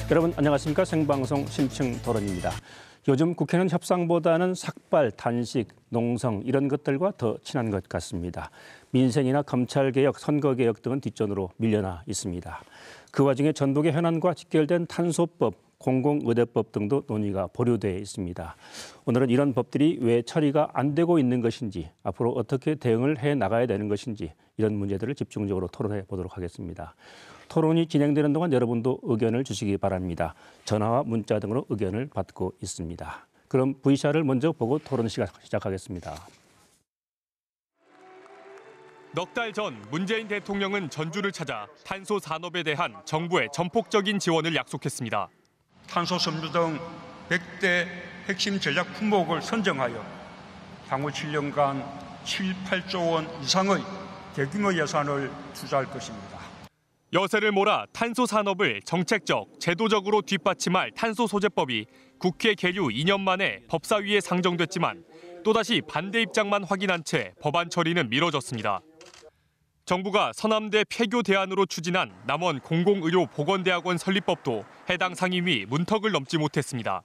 여러분 안녕하십니까? 생방송 심층 토론입니다. 요즘 국회는 협상보다는 삭발, 단식, 농성 이런 것들과 더 친한 것 같습니다. 민생이나 검찰개혁, 선거개혁 등은 뒷전으로 밀려나 있습니다. 그 와중에 전북의 현안과 직결된 탄소법, 공공의대법 등도 논의가 보류돼 있습니다. 오늘은 이런 법들이 왜 처리가 안 되고 있는 것인지, 앞으로 어떻게 대응을 해 나가야 되는 것인지 이런 문제들을 집중적으로 토론해 보도록 하겠습니다. 토론이 진행되는 동안 여러분도 의견을 주시기 바랍니다. 전화와 문자 등으로 의견을 받고 있습니다. 그럼 VCR을 먼저 보고 토론 시작하겠습니다. 넉 달 전 문재인 대통령은 전주를 찾아 탄소 산업에 대한 정부의 전폭적인 지원을 약속했습니다. 탄소 섬유 등 100대 핵심 전략 품목을 선정하여 향후 7년간 7, 8조 원 이상의 대규모 예산을 투자할 것입니다. 여세를 몰아 탄소 산업을 정책적, 제도적으로 뒷받침할 탄소소재법이 국회 계류 2년 만에 법사위에 상정됐지만 또다시 반대 입장만 확인한 채 법안 처리는 미뤄졌습니다. 정부가 서남대 폐교 대안으로 추진한 남원 공공의료보건대학원 설립법도 해당 상임위 문턱을 넘지 못했습니다.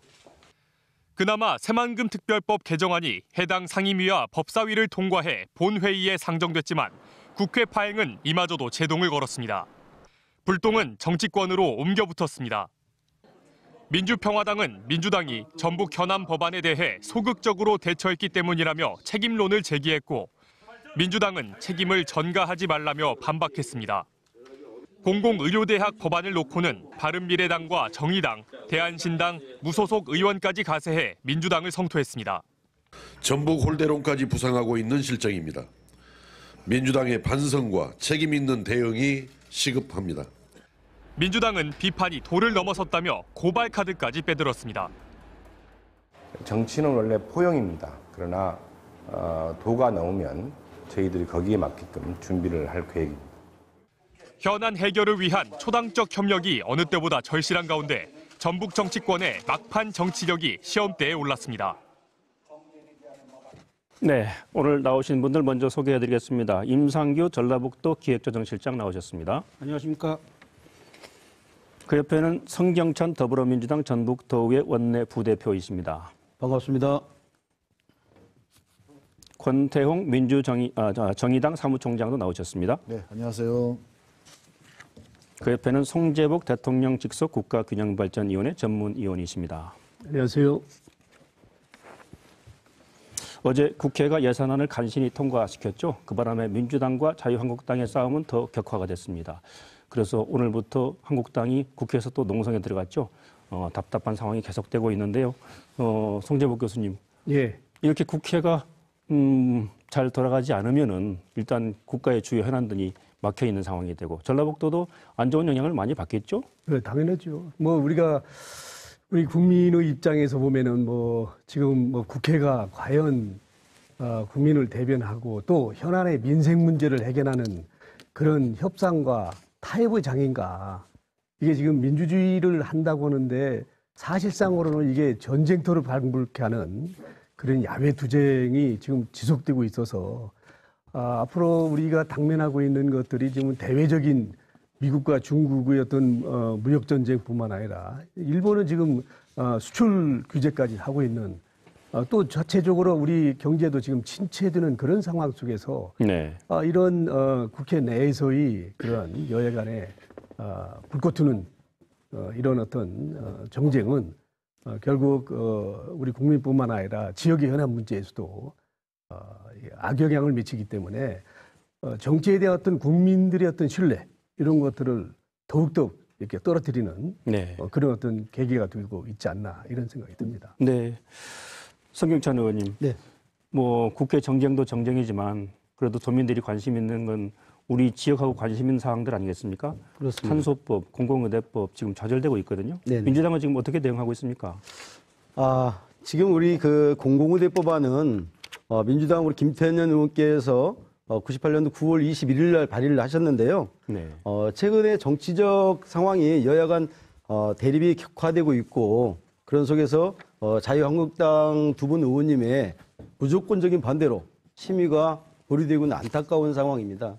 그나마 새만금 특별법 개정안이 해당 상임위와 법사위를 통과해 본회의에 상정됐지만 국회 파행은 이마저도 제동을 걸었습니다. 불똥은 정치권으로 옮겨붙었습니다. 민주평화당은 민주당이 전북 현안 법안에 대해 소극적으로 대처했기 때문이라며 책임론을 제기했고 민주당은 책임을 전가하지 말라며 반박했습니다. 공공의료대학 법안을 놓고는 바른미래당과 정의당, 대한신당, 무소속 의원까지 가세해 민주당을 성토했습니다. 전북 홀대론까지 부상하고 있는 실정입니다. 민주당의 반성과 책임 있는 대응이 시급합니다. 민주당은 비판이 도를 넘어섰다며 고발 카드까지 빼들었습니다. 정치는 원래 포용입니다. 그러나 도가 나오면 저희들이 거기에 맞게끔 준비를 할 계획입니다. 현안 해결을 위한 초당적 협력이 어느 때보다 절실한 가운데 전북 정치권의 막판 정치력이 시험대에 올랐습니다. 네, 오늘 나오신 분들 먼저 소개해드리겠습니다. 임상규 전라북도 기획조정실장 나오셨습니다. 안녕하십니까. 그 옆에는 성경찬 더불어민주당 전북도의회 원내 부대표이십니다. 반갑습니다. 권태홍 정의당 사무총장도 나오셨습니다. 네, 안녕하세요. 그 옆에는 송재복 대통령 직속 국가균형발전위원회 전문위원이십니다. 안녕하세요. 어제 국회가 예산안을 간신히 통과시켰죠. 그 바람에 민주당과 자유한국당의 싸움은 더 격화가 됐습니다. 그래서 오늘부터 한국당이 국회에서 또 농성에 들어갔죠. 답답한 상황이 계속되고 있는데요. 송재복 교수님, 예. 이렇게 국회가 잘 돌아가지 않으면은 일단 국가의 주요 현안들이 막혀 있는 상황이 되고 전라북도도 안 좋은 영향을 많이 받겠죠? 네, 당연하죠. 우리 국민의 입장에서 보면은 지금 국회가 과연 국민을 대변하고 또 현안의 민생 문제를 해결하는 그런 협상과 타협의 장인가. 이게 지금 민주주의를 한다고 하는데 사실상으로는 이게 전쟁터를 방불케 하는 그런 야외 투쟁이 지금 지속되고 있어서 앞으로 우리가 당면하고 있는 것들이 지금 대외적인 미국과 중국의 어떤 무역 전쟁뿐만 아니라 일본은 지금 수출 규제까지 하고 있는 또 자체적으로 우리 경제도 지금 침체되는 그런 상황 속에서 네. 이런 국회 내에서의 그런 여야 간의 불꽃 튀는 이런 어떤 정쟁은 결국 우리 국민뿐만 아니라 지역의 현안 문제에서도 악영향을 미치기 때문에 정치에 대한 어떤 국민들의 어떤 신뢰 이런 것들을 더욱더 이렇게 떨어뜨리는 네. 그런 어떤 계기가 되고 있지 않나 이런 생각이 듭니다. 네. 성경찬 의원님. 네. 국회 정쟁도 정쟁이지만 그래도 도민들이 관심 있는 건 우리 지역하고 관심 있는 사항들 아니겠습니까? 그렇습니다. 탄소법, 공공의대법 지금 좌절되고 있거든요. 네네. 민주당은 지금 어떻게 대응하고 있습니까? 지금 우리 그 공공의대법안은 민주당 우리 김태년 의원께서 98년도 9월 21일 날 발의를 하셨는데요. 네. 최근에 정치적 상황이 여야 간 대립이 격화되고 있고 그런 속에서 자유한국당 두 분 의원님의 무조건적인 반대로 심의가 보류되고 있는 안타까운 상황입니다.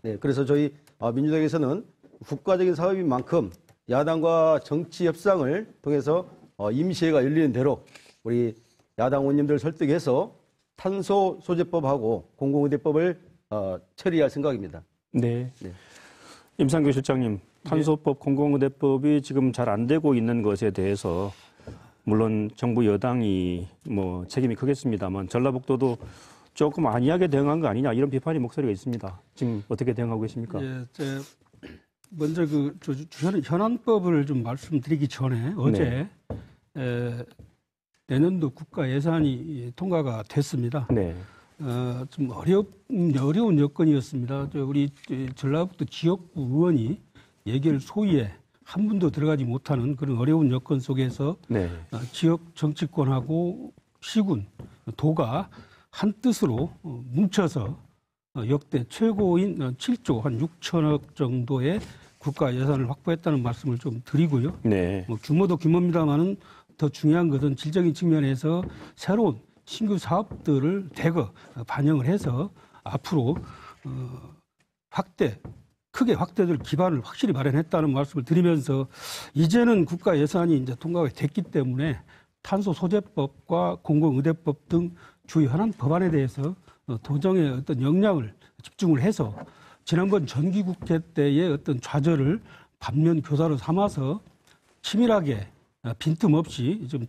네, 그래서 저희 민주당에서는 국가적인 사업인 만큼 야당과 정치 협상을 통해서 임시회가 열리는 대로 우리 야당 의원님들 설득해서 탄소 소재법하고 공공의대법을 처리할 생각입니다. 네. 네. 임상규 실장님, 탄소법, 공공의대법이 지금 잘 안 되고 있는 것에 대해서 물론 정부 여당이 뭐 책임이 크겠습니다만 전라북도도 조금 안이하게 대응한 거 아니냐 이런 비판의 목소리가 있습니다. 지금 어떻게 대응하고 계십니까? 예, 먼저 현안법을 좀 말씀드리기 전에 어제 내년도 국가 예산이 통과가 됐습니다. 네. 좀 어려운 여건이었습니다. 우리 전라북도 지역구 의원이 예결 소위에 한 분도 들어가지 못하는 그런 어려운 여건 속에서 네. 지역 정치권하고 시군, 도가 한 뜻으로 뭉쳐서 역대 최고인 7조 한 6천억 정도의 국가 예산을 확보했다는 말씀을 좀 드리고요. 네. 뭐 규모도 규모입니다만은 더 중요한 것은 질적인 측면에서 새로운 신규 사업들을 대거 반영을 해서 앞으로 크게 확대될 기반을 확실히 마련했다는 말씀을 드리면서 이제는 국가 예산이 이제 통과가 됐기 때문에 탄소 소재법과 공공의대법 등 주요 현안 법안에 대해서 도정의 어떤 역량을 집중을 해서 지난번 정기국회 때의 어떤 좌절을 반면 교사로 삼아서 치밀하게 빈틈없이 좀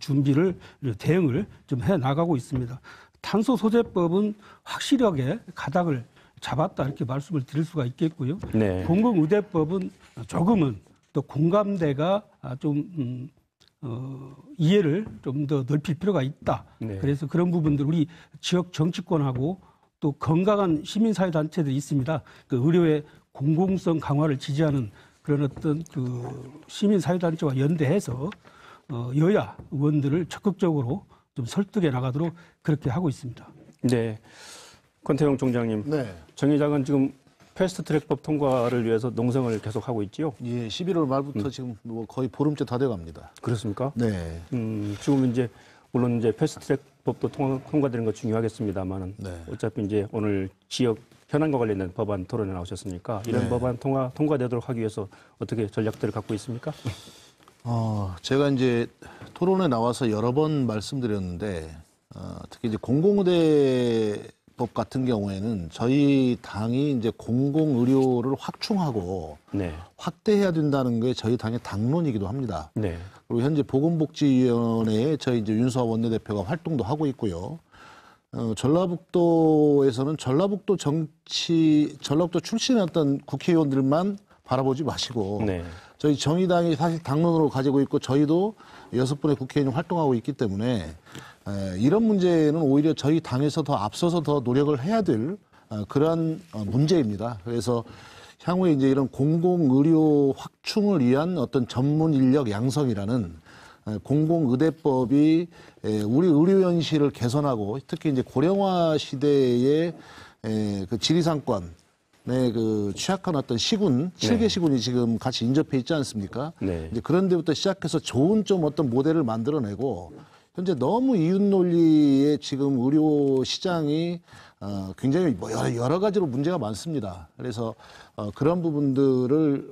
대응을 좀 해 나가고 있습니다. 탄소 소재법은 확실하게 가닥을 잡았다 이렇게 말씀을 드릴 수가 있겠고요. 네. 공공의대법은 조금은 또 공감대가 좀 이해를 좀 더 넓힐 필요가 있다. 네. 그래서 그런 부분들 우리 지역 정치권하고 또 건강한 시민사회 단체들이 있습니다. 그 의료의 공공성 강화를 지지하는 그런 어떤 그 시민사회 단체와 연대해서 여야 의원들을 적극적으로 좀 설득해 나가도록 그렇게 하고 있습니다. 네. 권태용 총장님, 네. 정의당은 지금 패스트트랙법 통과를 위해서 농성을 계속하고 있지요? 예, 11월 말부터 지금 뭐 거의 보름째 다 돼갑니다. 그렇습니까? 네. 지금 이제 물론 이제 패스트트랙법도 통과되는 거 중요하겠습니다만은 네. 어차피 이제 오늘 지역 현안과 관련된 법안 토론에 나오셨으니까 이런 네. 법안 통과되도록 하기 위해서 어떻게 전략들을 갖고 있습니까? 제가 이제 토론에 나와서 여러 번 말씀드렸는데 특히 이제 공공의대법 같은 경우에는 저희 당이 이제 공공의료를 확충하고 네. 확대해야 된다는 게 저희 당의 당론이기도 합니다. 네. 그리고 현재 보건복지위원회에 저희 이제 윤수아 원내대표가 활동도 하고 있고요. 전라북도에서는 전라북도 출신의 어떤 국회의원들만 바라보지 마시고 네. 저희 정의당이 사실 당론으로 가지고 있고 저희도 6분의 국회의원이 활동하고 있기 때문에 이런 문제는 오히려 저희 당에서 더 앞서서 더 노력을 해야 될 그러한 문제입니다. 그래서 향후에 이제 이런 공공의료 확충을 위한 어떤 전문 인력 양성이라는 공공의대법이 우리 의료 현실을 개선하고 특히 이제 고령화 시대의 그 지리산권 그 취약한 어떤 시군, 7개 시군이 지금 같이 인접해 있지 않습니까? 네. 이제 그런 데부터 시작해서 좋은 좀 어떤 모델을 만들어내고 현재 너무 이웃 논리의 지금 의료 시장이 굉장히 여러 가지로 문제가 많습니다. 그래서 그런 부분들을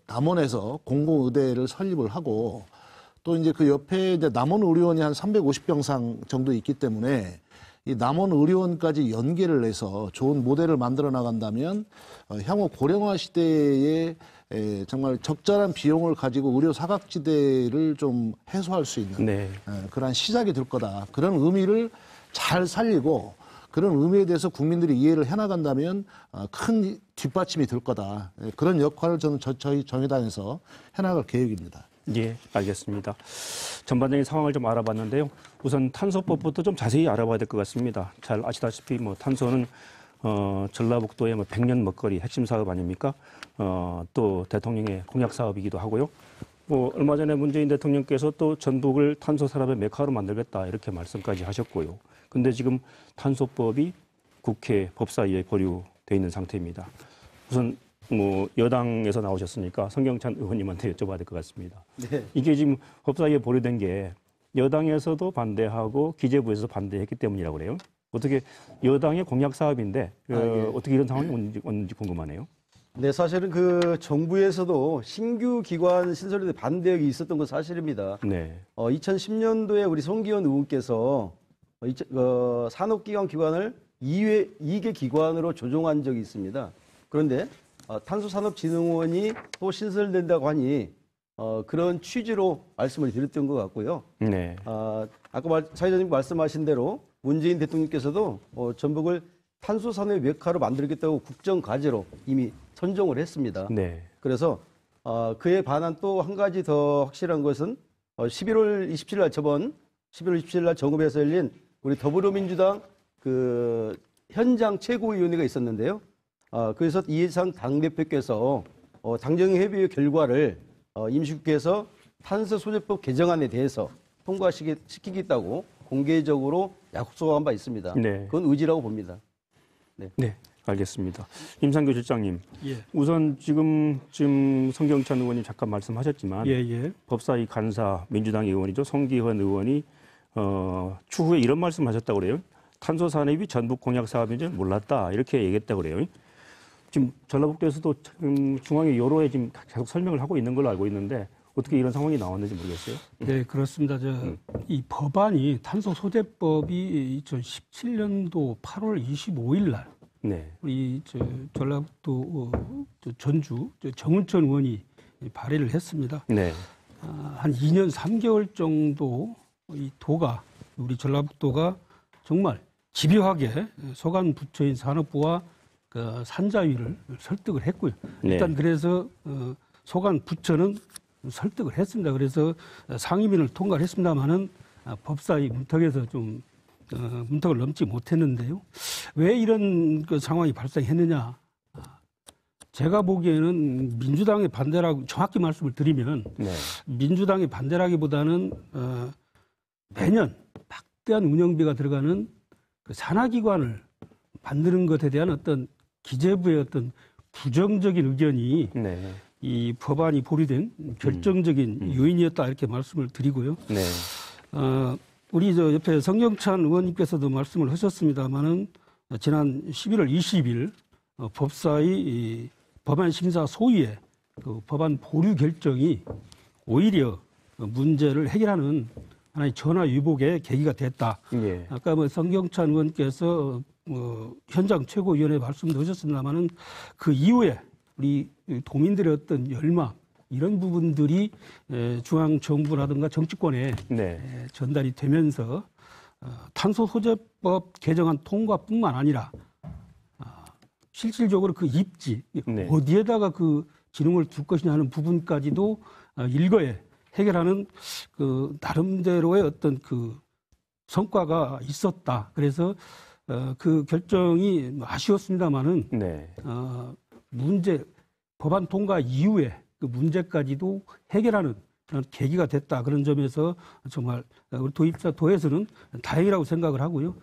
남원에서 공공의대를 설립을 하고 또 이제 그 옆에 이제 남원 의료원이 한 350병상 정도 있기 때문에 이 남원 의료원까지 연계를 해서 좋은 모델을 만들어 나간다면 향후 고령화 시대에 정말 적절한 비용을 가지고 의료 사각지대를 좀 해소할 수 있는 네. 그러한 시작이 될 거다. 그런 의미를 잘 살리고 그런 의미에 대해서 국민들이 이해를 해나간다면 큰 뒷받침이 될 거다. 그런 역할을 저는 저희 정의당에서 해나갈 계획입니다. 예, 알겠습니다. 전반적인 상황을 좀 알아봤는데요. 우선 탄소법부터 좀 자세히 알아봐야 될 것 같습니다. 잘 아시다시피 뭐 탄소는 전라북도의 뭐 100년 먹거리 핵심 사업 아닙니까? 또 대통령의 공약 사업이기도 하고요. 뭐 얼마 전에 문재인 대통령께서 또 전북을 탄소 산업의 메카로 만들겠다 이렇게 말씀까지 하셨고요. 근데 지금 탄소법이 국회 법사위에 보류돼 있는 상태입니다. 우선 뭐 여당에서 나오셨으니까 성경찬 의원님한테 여쭤봐야 될 것 같습니다. 네. 이게 지금 법사위에 보류된 게 여당에서도 반대하고 기재부에서 반대했기 때문이라고 그래요. 어떻게 여당의 공약 사업인데 어떻게 이런 상황이 왔는지 궁금하네요. 네, 사실은 그 정부에서도 신규 기관 신설에 대해 반대역이 있었던 건 사실입니다. 네. 2010년도에 우리 송기현 의원께서 산업기관 기관을 2개 기관으로 조정한 적이 있습니다. 그런데 탄소산업진흥원이 또 신설된다고 하니 그런 취지로 말씀을 드렸던 것 같고요. 네. 아까 사회자님 말씀하신 대로 문재인 대통령께서도 전북을 탄소산업의 메카로 만들겠다고 국정과제로 이미 선정을 했습니다. 네. 그래서 그에 반한 또 한 가지 더 확실한 것은 11월 27일 날 11월 27일 날 정읍에서 열린 우리 더불어민주당 그 현장 최고위원회가 있었는데요. 그래서 이해상 당대표께서 당정협의회 결과를 임시국회에서 탄소소재법 개정안에 대해서 통과시키겠다고 공개적으로 약속한 바 있습니다. 네. 그건 의지라고 봅니다. 네, 알겠습니다. 임상규 실장님, 예. 우선 지금 성경찬 의원님 잠깐 말씀하셨지만 법사위 간사 민주당 의원이죠. 송기현 의원이 추후에 이런 말씀하셨다고 그래요. 탄소 산업이 전북 공약 사업인 줄 몰랐다 이렇게 얘기했다고 그래요. 지금 전라북도에서도 중앙위 여로에 지금 계속 설명을 하고 있는 걸로 알고 있는데 어떻게 이런 상황이 나왔는지 모르겠어요. 네, 그렇습니다. 이 법안이 탄소소재법이 2017년도 8월 25일 날 네. 우리 전라북도 전주 정운천 의원이 발의를 했습니다. 네. 한 2년 3개월 정도 이 도가 우리 전라북도가 정말 집요하게 소관 부처인 산업부와 그 산자위를 설득을 했고요. 일단 그래서 소관 부처는 설득을 했습니다. 그래서 상임위를 통과를 했습니다만은 법사위 문턱에서 좀 문턱을 넘지 못했는데요. 왜 이런 그 상황이 발생했느냐? 제가 보기에는 민주당의 반대라고 정확히 말씀을 드리면 민주당의 반대라기보다는 매년 막대한 운영비가 들어가는 그 산하기관을 만드는 것에 대한 어떤 기재부의 어떤 부정적인 의견이 이 법안이 보류된 결정적인 요인이었다 이렇게 말씀을 드리고요. 네. 우리 옆에 성경찬 의원님께서도 말씀을 하셨습니다만은 지난 11월 20일 법사위 법안 심사 소위의 그 법안 보류 결정이 오히려 문제를 해결하는 하나의 전화위복의 계기가 됐다. 예. 아까 성경찬 의원께서 현장 최고위원회 말씀도 하셨습니다만은 그 이후에 우리 도민들의 어떤 열망 이런 부분들이 중앙정부라든가 정치권에 전달이 되면서 탄소소재법 개정안 통과뿐만 아니라 실질적으로 그 입지 어디에다가 그 진흥을 둘 것이냐 하는 부분까지도 일거에 해결하는 그 나름대로의 어떤 그 성과가 있었다. 그래서 그 결정이 아쉬웠습니다만은 문제 법안 통과 이후에 그 문제까지도 해결하는 그런 계기가 됐다. 그런 점에서 정말 우리 도에서는 다행이라고 생각을 하고요.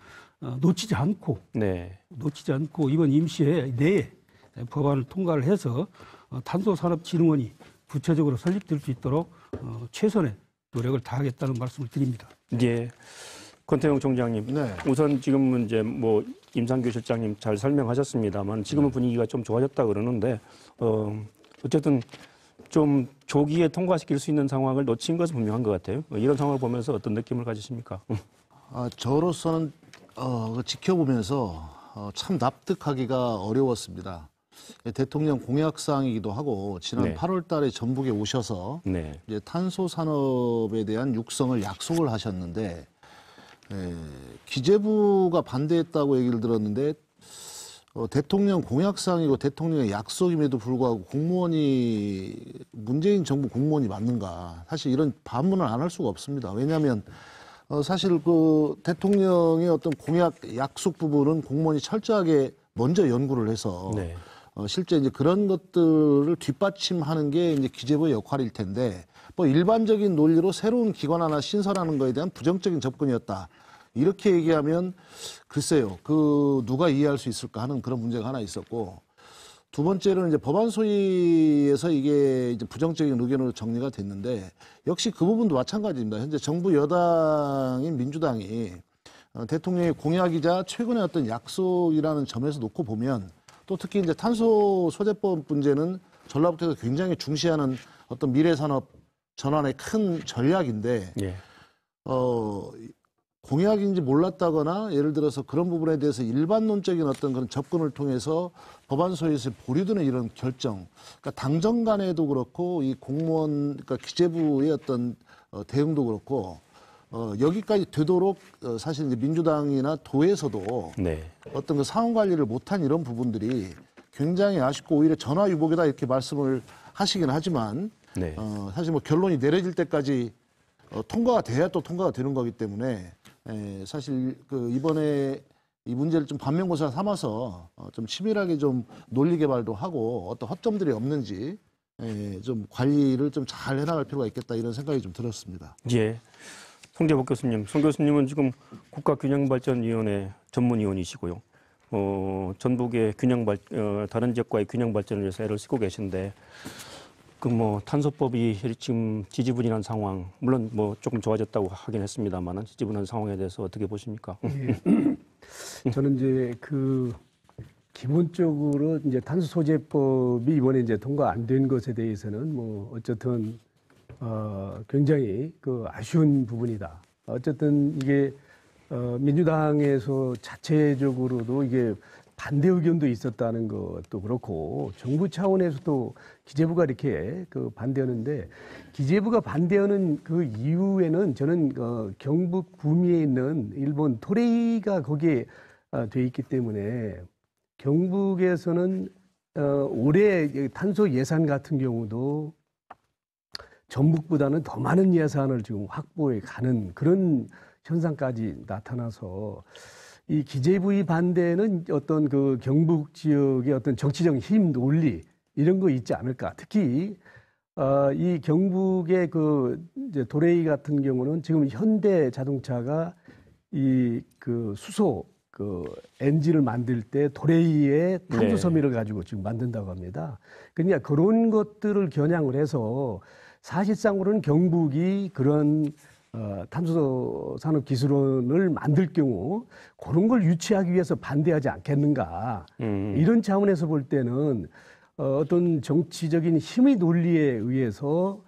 놓치지 않고 이번 임시회 내에 법안을 통과를 해서 탄소산업진흥원이 구체적으로 설립될 수 있도록 최선의 노력을 다하겠다는 말씀을 드립니다. 예. 권태용 총장님, 우선 지금은 이제 뭐 임상규 실장님 잘 설명하셨습니다만 지금은 분위기가 좀 좋아졌다 그러는데 어쨌든 좀 조기에 통과시킬 수 있는 상황을 놓친 것은 분명한 것 같아요. 이런 상황을 보면서 어떤 느낌을 가지십니까? 저로서는 지켜보면서 참 납득하기가 어려웠습니다. 대통령 공약사항이기도 하고 지난 8월 달에 전북에 오셔서 이제 탄소 산업에 대한 육성을 약속을 하셨는데 기재부가 반대했다고 얘기를 들었는데 대통령 공약사항이고 대통령의 약속임에도 불구하고 문재인 정부 공무원이 맞는가? 사실 이런 반문을 안 할 수가 없습니다. 왜냐하면 사실 그 대통령의 어떤 공약 약속 부분은 공무원이 철저하게 먼저 연구를 해서 실제 이제 그런 것들을 뒷받침하는 게 이제 기재부의 역할일 텐데 뭐 일반적인 논리로 새로운 기관 하나 신설하는 거에 대한 부정적인 접근이었다. 이렇게 얘기하면 글쎄요, 누가 이해할 수 있을까 하는 그런 문제가 하나 있었고 두 번째로는 이제 법안 소위에서 이게 이제 부정적인 의견으로 정리가 됐는데 역시 그 부분도 마찬가지입니다. 현재 정부 여당인 민주당이 대통령의 공약이자 최근의 어떤 약속이라는 점에서 놓고 보면 또 특히 이제 탄소 소재법 문제는 전라북도에서 굉장히 중시하는 어떤 미래 산업 전환의 큰 전략인데 예. 공약인지 몰랐다거나 예를 들어서 그런 부분에 대해서 일반론적인 어떤 그런 접근을 통해서 법안 소위에서 보류되는 이런 결정, 그러니까 당정 간에도 그렇고 이 공무원, 그러니까 기재부의 어떤 대응도 그렇고 여기까지 되도록 사실 이제 민주당이나 도에서도 네. 어떤 그 상황 관리를 못한 이런 부분들이 굉장히 아쉽고 오히려 전화위복이다 이렇게 말씀을 하시긴 하지만 네. 사실 뭐 결론이 내려질 때까지 통과가 돼야 또 통과가 되는 거기 때문에 사실 그 이번에 이 문제를 좀 반면교사 삼아서 좀 치밀하게 좀 논리 개발도 하고 어떤 허점들이 없는지 좀 관리를 좀 잘 해나갈 필요가 있겠다 이런 생각이 좀 들었습니다. 예. 송재복 교수님, 송 교수님은 지금 국가균형발전위원회 전문위원이시고요. 전북의 다른 지역과의 균형 발전을 위해서 애를 쓰고 계신데, 탄소법이 지금 지지분이한 상황, 물론 조금 좋아졌다고 하긴 했습니다만, 지지분한 상황에 대해서 어떻게 보십니까? 예. 저는 이제 기본적으로 이제 탄소 소재법이 이번에 이제 통과 안 된 것에 대해서는 어쨌든 굉장히 아쉬운 부분이다. 어쨌든 이게 민주당에서 자체적으로도 이게 반대 의견도 있었다는 것도 그렇고 정부 차원에서도 기재부가 이렇게 반대하는데 기재부가 반대하는 그 이유에는 저는 경북 구미에 있는 일본 토레이가 거기에 돼 있기 때문에 경북에서는 올해 탄소 예산 같은 경우도 전북보다는 더 많은 예산을 지금 확보해 가는 그런 현상까지 나타나서 이 기재부의 반대는 어떤 경북 지역의 어떤 정치적 힘, 논리 이런 거 있지 않을까. 특히 이 경북의 이제 도레이 같은 경우는 지금 현대 자동차가 이 수소 엔진을 만들 때 도레이의 탄소 섬유를 가지고 지금 만든다고 합니다. 그러니까 그런 것들을 겨냥을 해서 사실상으로는 경북이 그런 탄소 산업 기술원을 만들 경우 그런 걸 유치하기 위해서 반대하지 않겠는가. 이런 차원에서 볼 때는 어떤 정치적인 힘의 논리에 의해서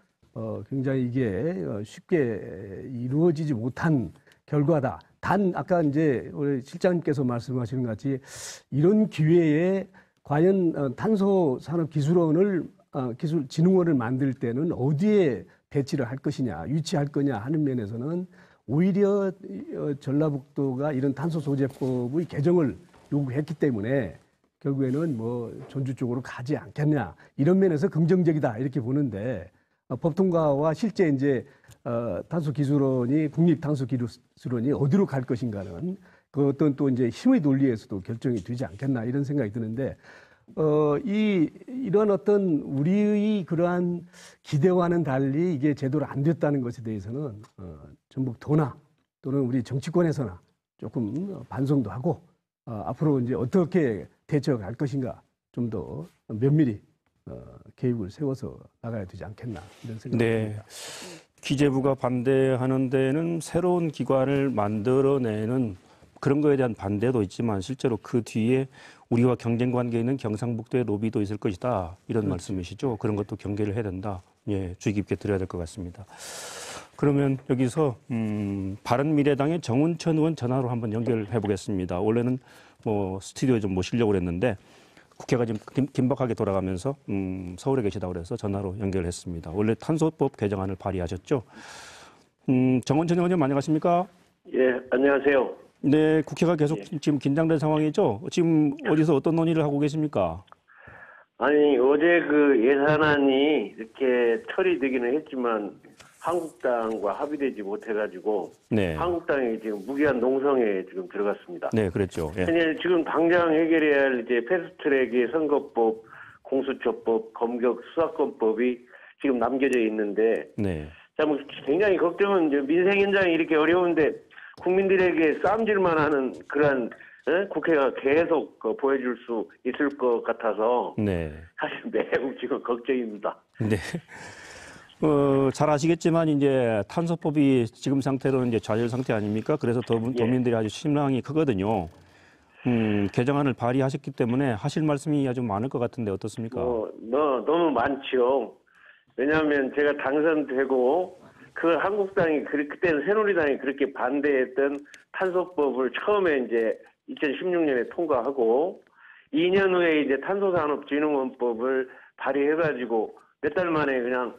굉장히 이게 쉽게 이루어지지 못한 결과다. 단 아까 이제 우리 실장님께서 말씀하시는 것 같이 이런 기회에 과연 탄소 산업 기술원을 기술진흥원을 만들 때는 어디에 배치를 할 것이냐, 유치할 거냐 하는 면에서는 오히려 전라북도가 이런 탄소 소재법의 개정을 요구했기 때문에 결국에는 전주 쪽으로 가지 않겠냐 이런 면에서 긍정적이다 이렇게 보는데 법 통과와 실제 이제 탄소기술원이 국립탄소기술원이 어디로 갈 것인가는 그 어떤 또 이제 힘의 논리에서도 결정이 되지 않겠나 이런 생각이 드는데 이런 어떤 우리의 그러한 기대와는 달리 이게 제대로 안 됐다는 것에 대해서는 전북도나 또는 우리 정치권에서나 조금 반성도 하고 앞으로 이제 어떻게 대처할 것인가 좀 더 면밀히 계획을 세워서 나가야 되지 않겠나 이런 생각이 듭니다. 기재부가 반대하는 데는 새로운 기관을 만들어내는 그런 거에 대한 반대도 있지만 실제로 그 뒤에 우리와 경쟁 관계에 있는 경상북도의 로비도 있을 것이다. 이런 말씀이시죠. 그런 것도 경계를 해야 된다. 예, 주의 깊게 들어야 될 것 같습니다. 그러면 여기서 바른미래당의 정운천 의원 전화로 한번 연결해 보겠습니다. 원래는 스튜디오에 좀 모시려고 했는데 국회가 지금 긴박하게 돌아가면서 서울에 계시다고 그래서 전화로 연결했습니다. 원래 탄소법 개정안을 발의하셨죠. 정운천 의원님 안녕하십니까? 예, 안녕하세요. 네, 국회가 계속 지금 긴장된 상황이죠. 지금 어디서 어떤 논의를 하고 계십니까? 아니, 어제 그 예산안이 이렇게 처리되기는 했지만 한국당과 합의되지 못해가지고 한국당이 지금 무기한 농성에 지금 들어갔습니다. 네, 그랬죠. 예. 지금 당장 해결해야 할 이제 패스트트랙의 선거법, 공수처법, 검경 수사권법이 지금 남겨져 있는데 굉장히 걱정은 이제 민생 현장이 이렇게 어려운데 국민들에게 싸움질만 하는 그러한 국회가 계속 보여줄 수 있을 것 같아서 사실 매우 지금 걱정입니다. 네. 잘 아시겠지만 이제 탄소법이 지금 상태로는 이제 좌절 상태 아닙니까? 그래서 도민들이 아주 실망이 크거든요. 개정안을 발의하셨기 때문에 하실 말씀이 아주 많을 것 같은데 어떻습니까? 너무 많죠. 왜냐하면 제가 당선되고 그 한국당이 그때는 새누리당이 그렇게 반대했던 탄소법을 처음에 이제 2016년에 통과하고 2년 후에 이제 탄소산업진흥원법을 발의해가지고 몇 달 만에 그냥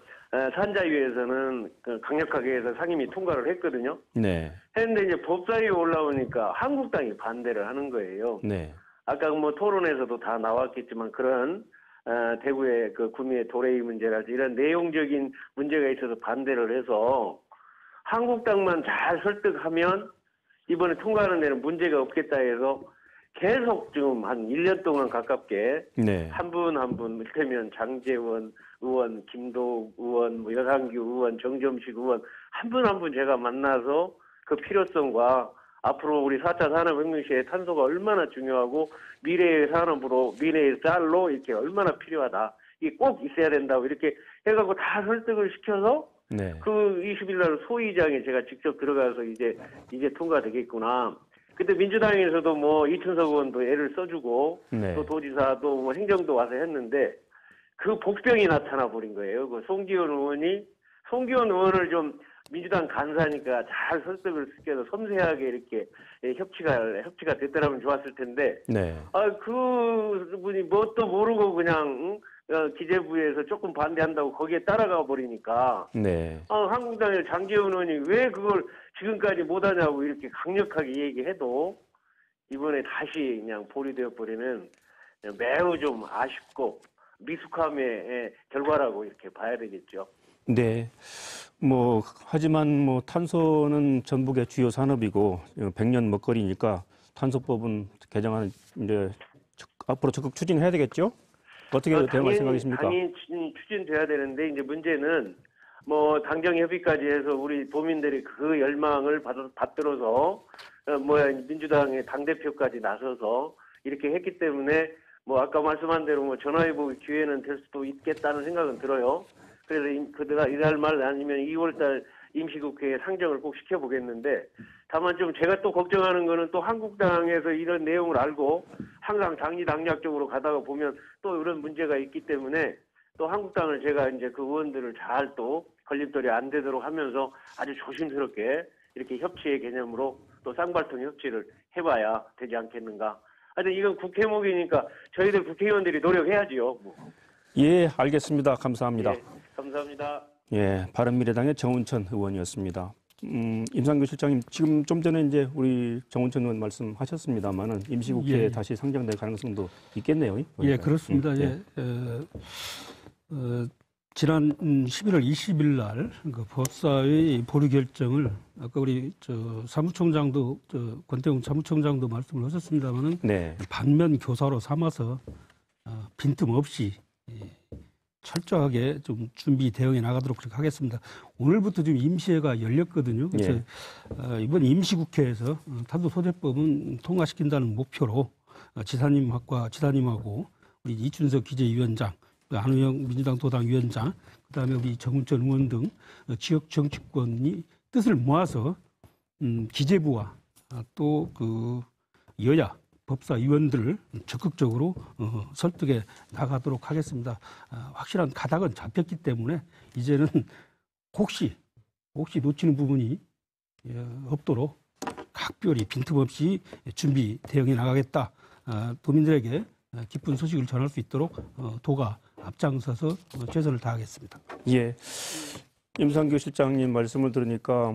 산자위에서는 강력하게 해서 상임위 통과를 했거든요. 네. 했는데 이제 법사위에 올라오니까 한국당이 반대를 하는 거예요. 네. 아까 뭐 토론에서도 다 나왔겠지만 그런 대구의 그 구미의 도레이 문제라든지 이런 내용적인 문제가 있어서 반대를 해서 한국당만 잘 설득하면 이번에 통과하는 데는 문제가 없겠다 해서 계속 지금 한 1년 동안 가깝게 네. 한 분 한 분 이를테면 장제원 의원, 김도욱 의원, 뭐 여상규 의원, 정점식 의원 한 분 한 분 제가 만나서 그 필요성과 앞으로 우리 4차 산업혁명 시에 탄소가 얼마나 중요하고 미래의 산업으로 미래의 쌀로 이렇게 얼마나 필요하다. 이게 꼭 있어야 된다고 이렇게 해갖고 다 설득을 시켜서 네. 그 20일 날 소위장에 제가 직접 들어가서 이제 통과되겠구나. 그때 민주당에서도 뭐 이춘석 의원도 애를 써주고 네. 또 도지사도 뭐 행정도 와서 했는데 그 복병이 나타나 버린 거예요. 그 송기현 의원을 좀 민주당 간사니까 잘 설득을 시켜서 섬세하게 이렇게 협치가 됐더라면 좋았을 텐데. 네. 그 분이 뭣도 모르고 그냥 기재부에서 조금 반대한다고 거기에 따라가 버리니까. 네. 한국당의 장제원 의원이 왜 그걸 지금까지 못하냐고 이렇게 강력하게 얘기해도 이번에 다시 그냥 보류되어 버리는 매우 좀 아쉽고 미숙함의 결과라고 이렇게 봐야 되겠죠. 네. 하지만 탄소는 전북의 주요 산업이고 100년 먹거리니까 탄소법은 개정안 이제 앞으로 적극 추진해야 되겠죠? 어떻게 대응할 생각이십니까? 당연히 추진돼야 되는데 이제 문제는 당정 협의까지 해서 우리 도민들이 그 열망을 받들어서 민주당의 당대표까지 나서서 이렇게 했기 때문에 아까 말씀한 대로 전화위복 기회는 될 수도 있겠다는 생각은 들어요. 그래서 이달 말 아니면 2월달 임시국회에 상정을 꼭 시켜보겠는데 다만 좀 제가 또 걱정하는 거는 또 한국당에서 이런 내용을 알고 항상 당리당략적으로 가다가 보면 또 이런 문제가 있기 때문에 또 한국당을 제가 이제 그 의원들을 잘 또 걸림돌이 안 되도록 하면서 아주 조심스럽게 이렇게 협치의 개념으로 또 쌍발통 협치를 해봐야 되지 않겠는가. 하여튼 이건 국회목이니까 저희들 국회의원들이 노력해야지요. 예, 알겠습니다. 감사합니다. 예, 감사합니다. 예, 바른미래당의 정운천 의원이었습니다. 임상규 실장님, 지금 좀 전에 이제 우리 정운천 의원 말씀하셨습니다만은 임시국회에 다시 상정될 가능성도 있겠네요. 보니까. 예, 그렇습니다. 지난 11월 20일 날 그 법사위 보류 결정을 아까 우리 사무총장도 권태웅 사무총장도 말씀을 하셨습니다만은 반면 교사로 삼아서 빈틈없이 철저하게 좀 준비 대응해 나가도록 그렇게 하겠습니다. 오늘부터 지금 임시회가 열렸거든요. 그래서 이번 임시국회에서 탄소소재법은 통과시킨다는 목표로 지사님하고 우리 이춘석 기재위원장, 안우영 민주당 도당위원장, 그다음에 우리 정운천 의원 등 지역 정치권이 뜻을 모아서 기재부와 또 그 여야 법사위원들을 적극적으로 설득해 나가도록 하겠습니다. 확실한 가닥은 잡혔기 때문에 이제는 혹시 놓치는 부분이 없도록 각별히 빈틈없이 준비 대응해 나가겠다. 도민들에게 기쁜 소식을 전할 수 있도록 도가 앞장서서 최선을 다하겠습니다. 예, 임상규 실장님 말씀을 들으니까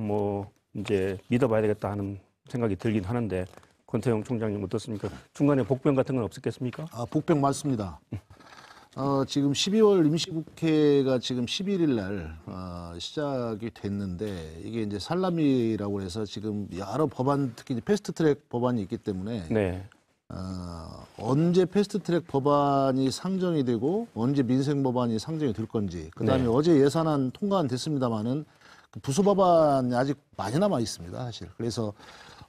이제 믿어봐야 되겠다 하는 생각이 들긴 하는데 권태웅 총장님 어떻습니까? 중간에 복병 같은 건 없었겠습니까? 복병 많습니다. 지금 12월 임시국회가 지금 11일 날 시작이 됐는데 이게 이제 살라미라고 해서 지금 여러 법안, 특히 이제 패스트트랙 법안이 있기 때문에 언제 패스트트랙 법안이 상정이 되고 언제 민생 법안이 상정이 될 건지, 그다음에 어제 예산안 통과는 됐습니다만은 그 부수 법안이 아직 많이 남아 있습니다, 사실. 그래서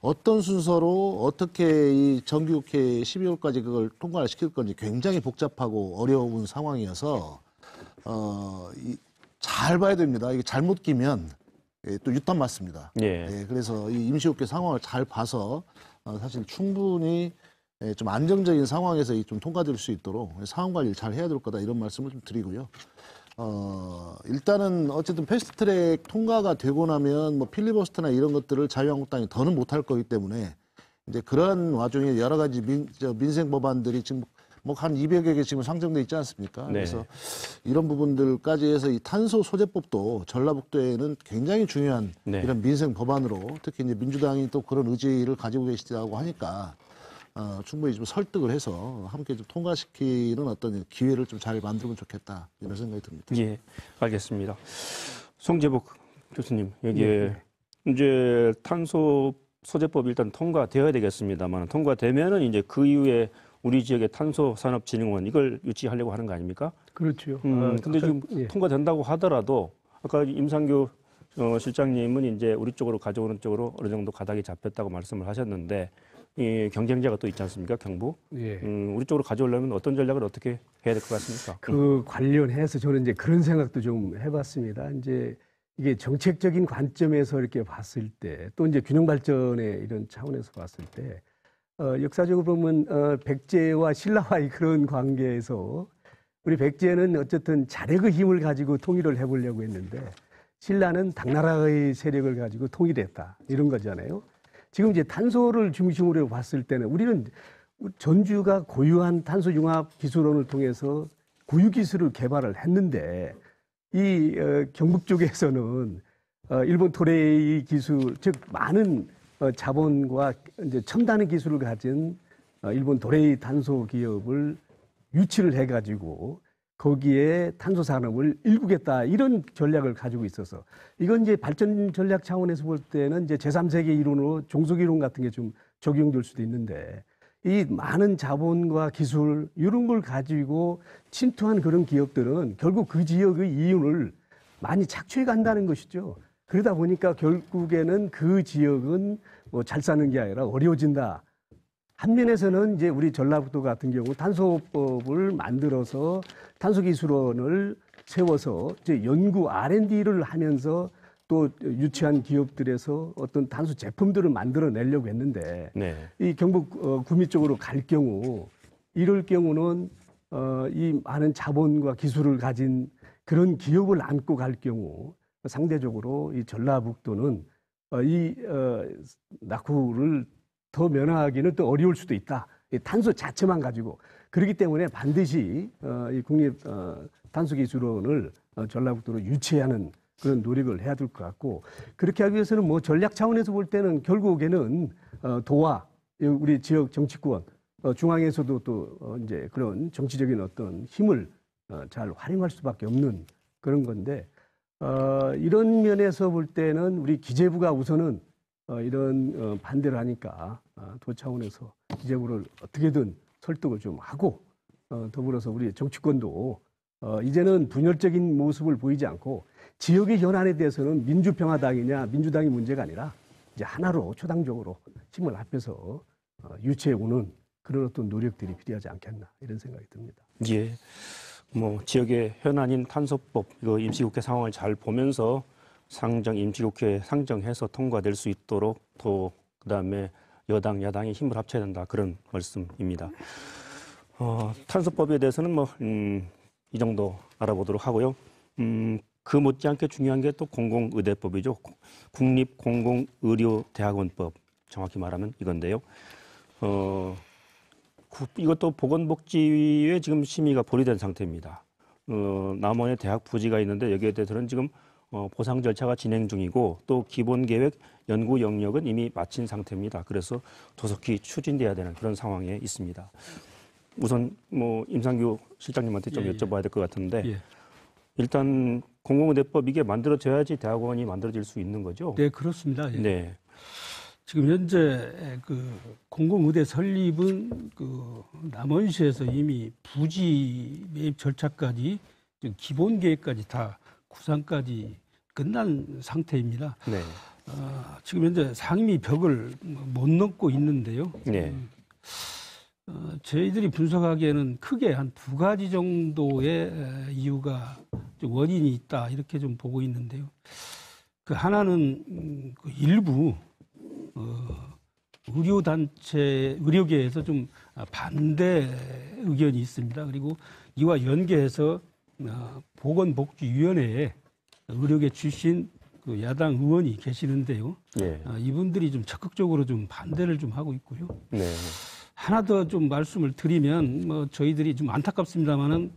어떤 순서로 어떻게 이 정기국회 12월까지 그걸 통과를 시킬 건지 굉장히 복잡하고 어려운 상황이어서 잘 봐야 됩니다. 이게 잘못 끼면 또 유탄 맞습니다. 그래서 이 임시국회 상황을 잘 봐서 사실 충분히 좀 안정적인 상황에서 좀 통과될 수 있도록 상황 관리를 잘 해야 될 거다 이런 말씀을 좀 드리고요. 일단은 어쨌든 패스트트랙 통과가 되고 나면 뭐 필리버스터나 이런 것들을 자유한국당이 더는 못할 거기 때문에 이제 그러한 와중에 여러 가지 민생 법안들이 지금 뭐 한 200여 개 지금 상정돼 있지 않습니까? 네. 그래서 이런 부분들까지 해서 이 탄소 소재법도 전라북도에는 굉장히 중요한 네. 이런 민생 법안으로 특히 이제 민주당이 또 그런 의지를 가지고 계시다고 하니까 충분히 좀 설득을 해서 함께 좀 통과시키는 어떤 기회를 좀 잘 만들면 좋겠다 이런 생각이 듭니다. 예, 알겠습니다. 송재복 교수님, 여기에 이제 탄소 소재법이 일단 통과되어야 되겠습니다만 통과되면은 이제 그 이후에 우리 지역의 탄소산업진흥원 이걸 유치하려고 하는 거 아닙니까? 그렇죠. 근데 지금 통과된다고 하더라도 아까 임상규 실장님은 이제 우리 쪽으로 가져오는 쪽으로 어느 정도 가닥이 잡혔다고 말씀을 하셨는데 이 경쟁자가 또 있지 않습니까? 경부. 예. 우리 쪽으로 가져오려면 어떤 전략을 어떻게 해야 될 것 같습니까? 그 관련해서 저는 이제 그런 생각도 좀 해봤습니다. 이제 이게 정책적인 관점에서 이렇게 봤을 때 또 이제 균형 발전의 이런 차원에서 봤을 때 역사적으로 보면 백제와 신라와의 그런 관계에서 우리 백제는 어쨌든 자력의 힘을 가지고 통일을 해보려고 했는데 신라는 당나라의 세력을 가지고 통일했다 이런 거잖아요. 지금 이제 탄소를 중심으로 봤을 때는 우리는 전주가 고유한 탄소 융합 기술원을 통해서 고유 기술을 개발을 했는데 이 경북 쪽에서는 일본 토레이 기술 즉 많은 자본과 이제 첨단의 기술을 가진 일본 도레이 탄소 기업을 유치를 해가지고 거기에 탄소 산업을 일구겠다 이런 전략을 가지고 있어서 이건 이제 발전 전략 차원에서 볼 때는 이제 제3세계 이론으로 종속 이론 같은 게 좀 적용될 수도 있는데 이 많은 자본과 기술 이런 걸 가지고 침투한 그런 기업들은 결국 그 지역의 이윤을 많이 착취해 간다는 것이죠. 그러다 보니까 결국에는 그 지역은 뭐 잘 사는 게 아니라 어려워진다. 한면에서는 이제 우리 전라북도 같은 경우 탄소법을 만들어서 탄소기술원을 세워서 이제 연구 R&D를 하면서 또 유치한 기업들에서 어떤 탄소 제품들을 만들어내려고 했는데 네. 이 경북 구미 쪽으로 갈 경우 이럴 경우는 이 많은 자본과 기술을 가진 그런 기업을 안고 갈 경우 상대적으로 이 전라북도는 이 낙후를 더 면하기는 또 어려울 수도 있다. 이 탄소 자체만 가지고 그렇기 때문에 반드시 이 국립 탄소기술원을 전라북도로 유치하는 그런 노력을 해야 될 것 같고 그렇게 하기 위해서는 뭐 전략 차원에서 볼 때는 결국에는 도와 우리 지역 정치권 중앙에서도 또 이제 그런 정치적인 어떤 힘을 잘 활용할 수밖에 없는 그런 건데 이런 면에서 볼 때는 우리 기재부가 우선은 이런 반대를 하니까 도 차원에서 기재부를 어떻게든 설득을 좀 하고 더불어서 우리 정치권도 이제는 분열적인 모습을 보이지 않고 지역의 현안에 대해서는 민주평화당이냐 민주당이 문제가 아니라 이제 하나로 초당적으로 힘을 합해서 유치해 오는 그런 어떤 노력들이 필요하지 않겠나 이런 생각이 듭니다. 예. 뭐 지역의 현안인 탄소법 이거 임시국회 상황을 잘 보면서 임시국회에 상정해서 통과될 수 있도록 또 그다음에 여당 야당이 힘을 합쳐야 된다 그런 말씀입니다. 탄소법에 대해서는 뭐 이 정도 알아보도록 하고요. 그 못지않게 중요한 게 또 공공의대법이죠. 국립공공의료대학원법 정확히 말하면 이건데요. 이것도 보건복지위에 지금 심의가 보류된 상태입니다. 남원에 대학 부지가 있는데 여기에 대해서는 지금 보상 절차가 진행 중이고 또 기본계획 연구 영역은 이미 마친 상태입니다. 그래서 조속히 추진돼야 되는 그런 상황에 있습니다. 우선 뭐 임상규 실장님한테 좀 여쭤봐야 될 것 같은데 일단 공공의대법 이게 만들어져야지 대학원이 만들어질 수 있는 거죠? 네, 그렇습니다. 예. 네. 지금 현재 그 공공의대 설립은 그 남원시에서 이미 부지 매입 절차까지 기본 계획까지 다 구상까지 끝난 상태입니다. 네. 지금 현재 상임위 벽을 못 넘고 있는데요. 네. 저희들이 분석하기에는 크게 한 두 가지 정도의 이유가 원인이 있다 이렇게 좀 보고 있는데요. 그 하나는 그 일부 의료단체, 의료계에서 좀 반대 의견이 있습니다. 그리고 이와 연계해서 보건복지위원회에 의료계 출신 그 야당 의원이 계시는데요. 예. 이분들이 좀 적극적으로 좀 반대를 좀 하고 있고요. 네. 하나 더 좀 말씀을 드리면 뭐 저희들이 좀 안타깝습니다만은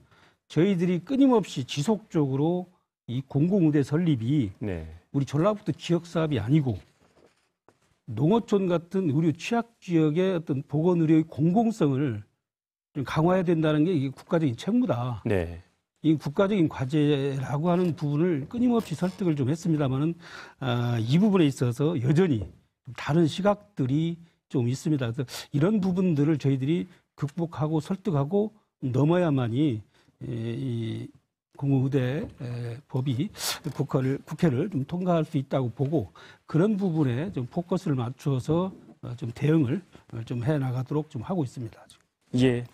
저희들이 끊임없이 지속적으로 이 공공의대 설립이 네. 우리 전라북도 지역 사업이 아니고 농어촌 같은 의료 취약 지역의 어떤 보건의료의 공공성을 좀 강화해야 된다는 게 이게 국가적인 책무다. 네. 이 국가적인 과제라고 하는 부분을 끊임없이 설득을 좀 했습니다만은 이 부분에 있어서 여전히 다른 시각들이 좀 있습니다. 그래서 이런 부분들을 저희들이 극복하고 설득하고 넘어야만이 이 공공의대 법이 국회를 좀 통과할 수 있다고 보고 그런 부분에 좀 포커스를 맞춰서 좀 대응을 좀 해 나가도록 좀 하고 있습니다. 예.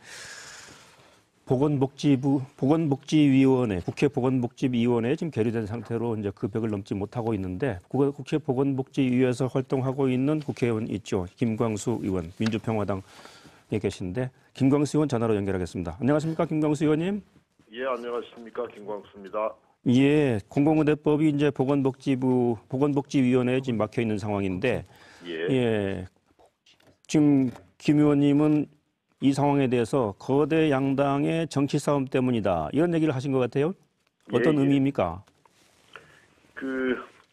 보건복지위원회, 국회 보건복지위원회에 지금 계류된 상태로 이제 그 벽을 넘지 못하고 있는데, 국회 보건복지위에서 활동하고 있는 국회의원 있죠. 김광수 의원, 민주평화당에 계신데, 김광수 의원 전화로 연결하겠습니다. 안녕하십니까, 김광수 의원님? 예, 안녕하십니까, 김광수입니다. 예, 공공의대법이 이제 보건복지위원회에 지금 막혀 있는 상황인데, 예, 지금 김 의원님은 이 상황에 대해서 거대 양당의 정치 싸움 때문이다, 이런 얘기를 하신 것 같아요. 어떤 의미입니까?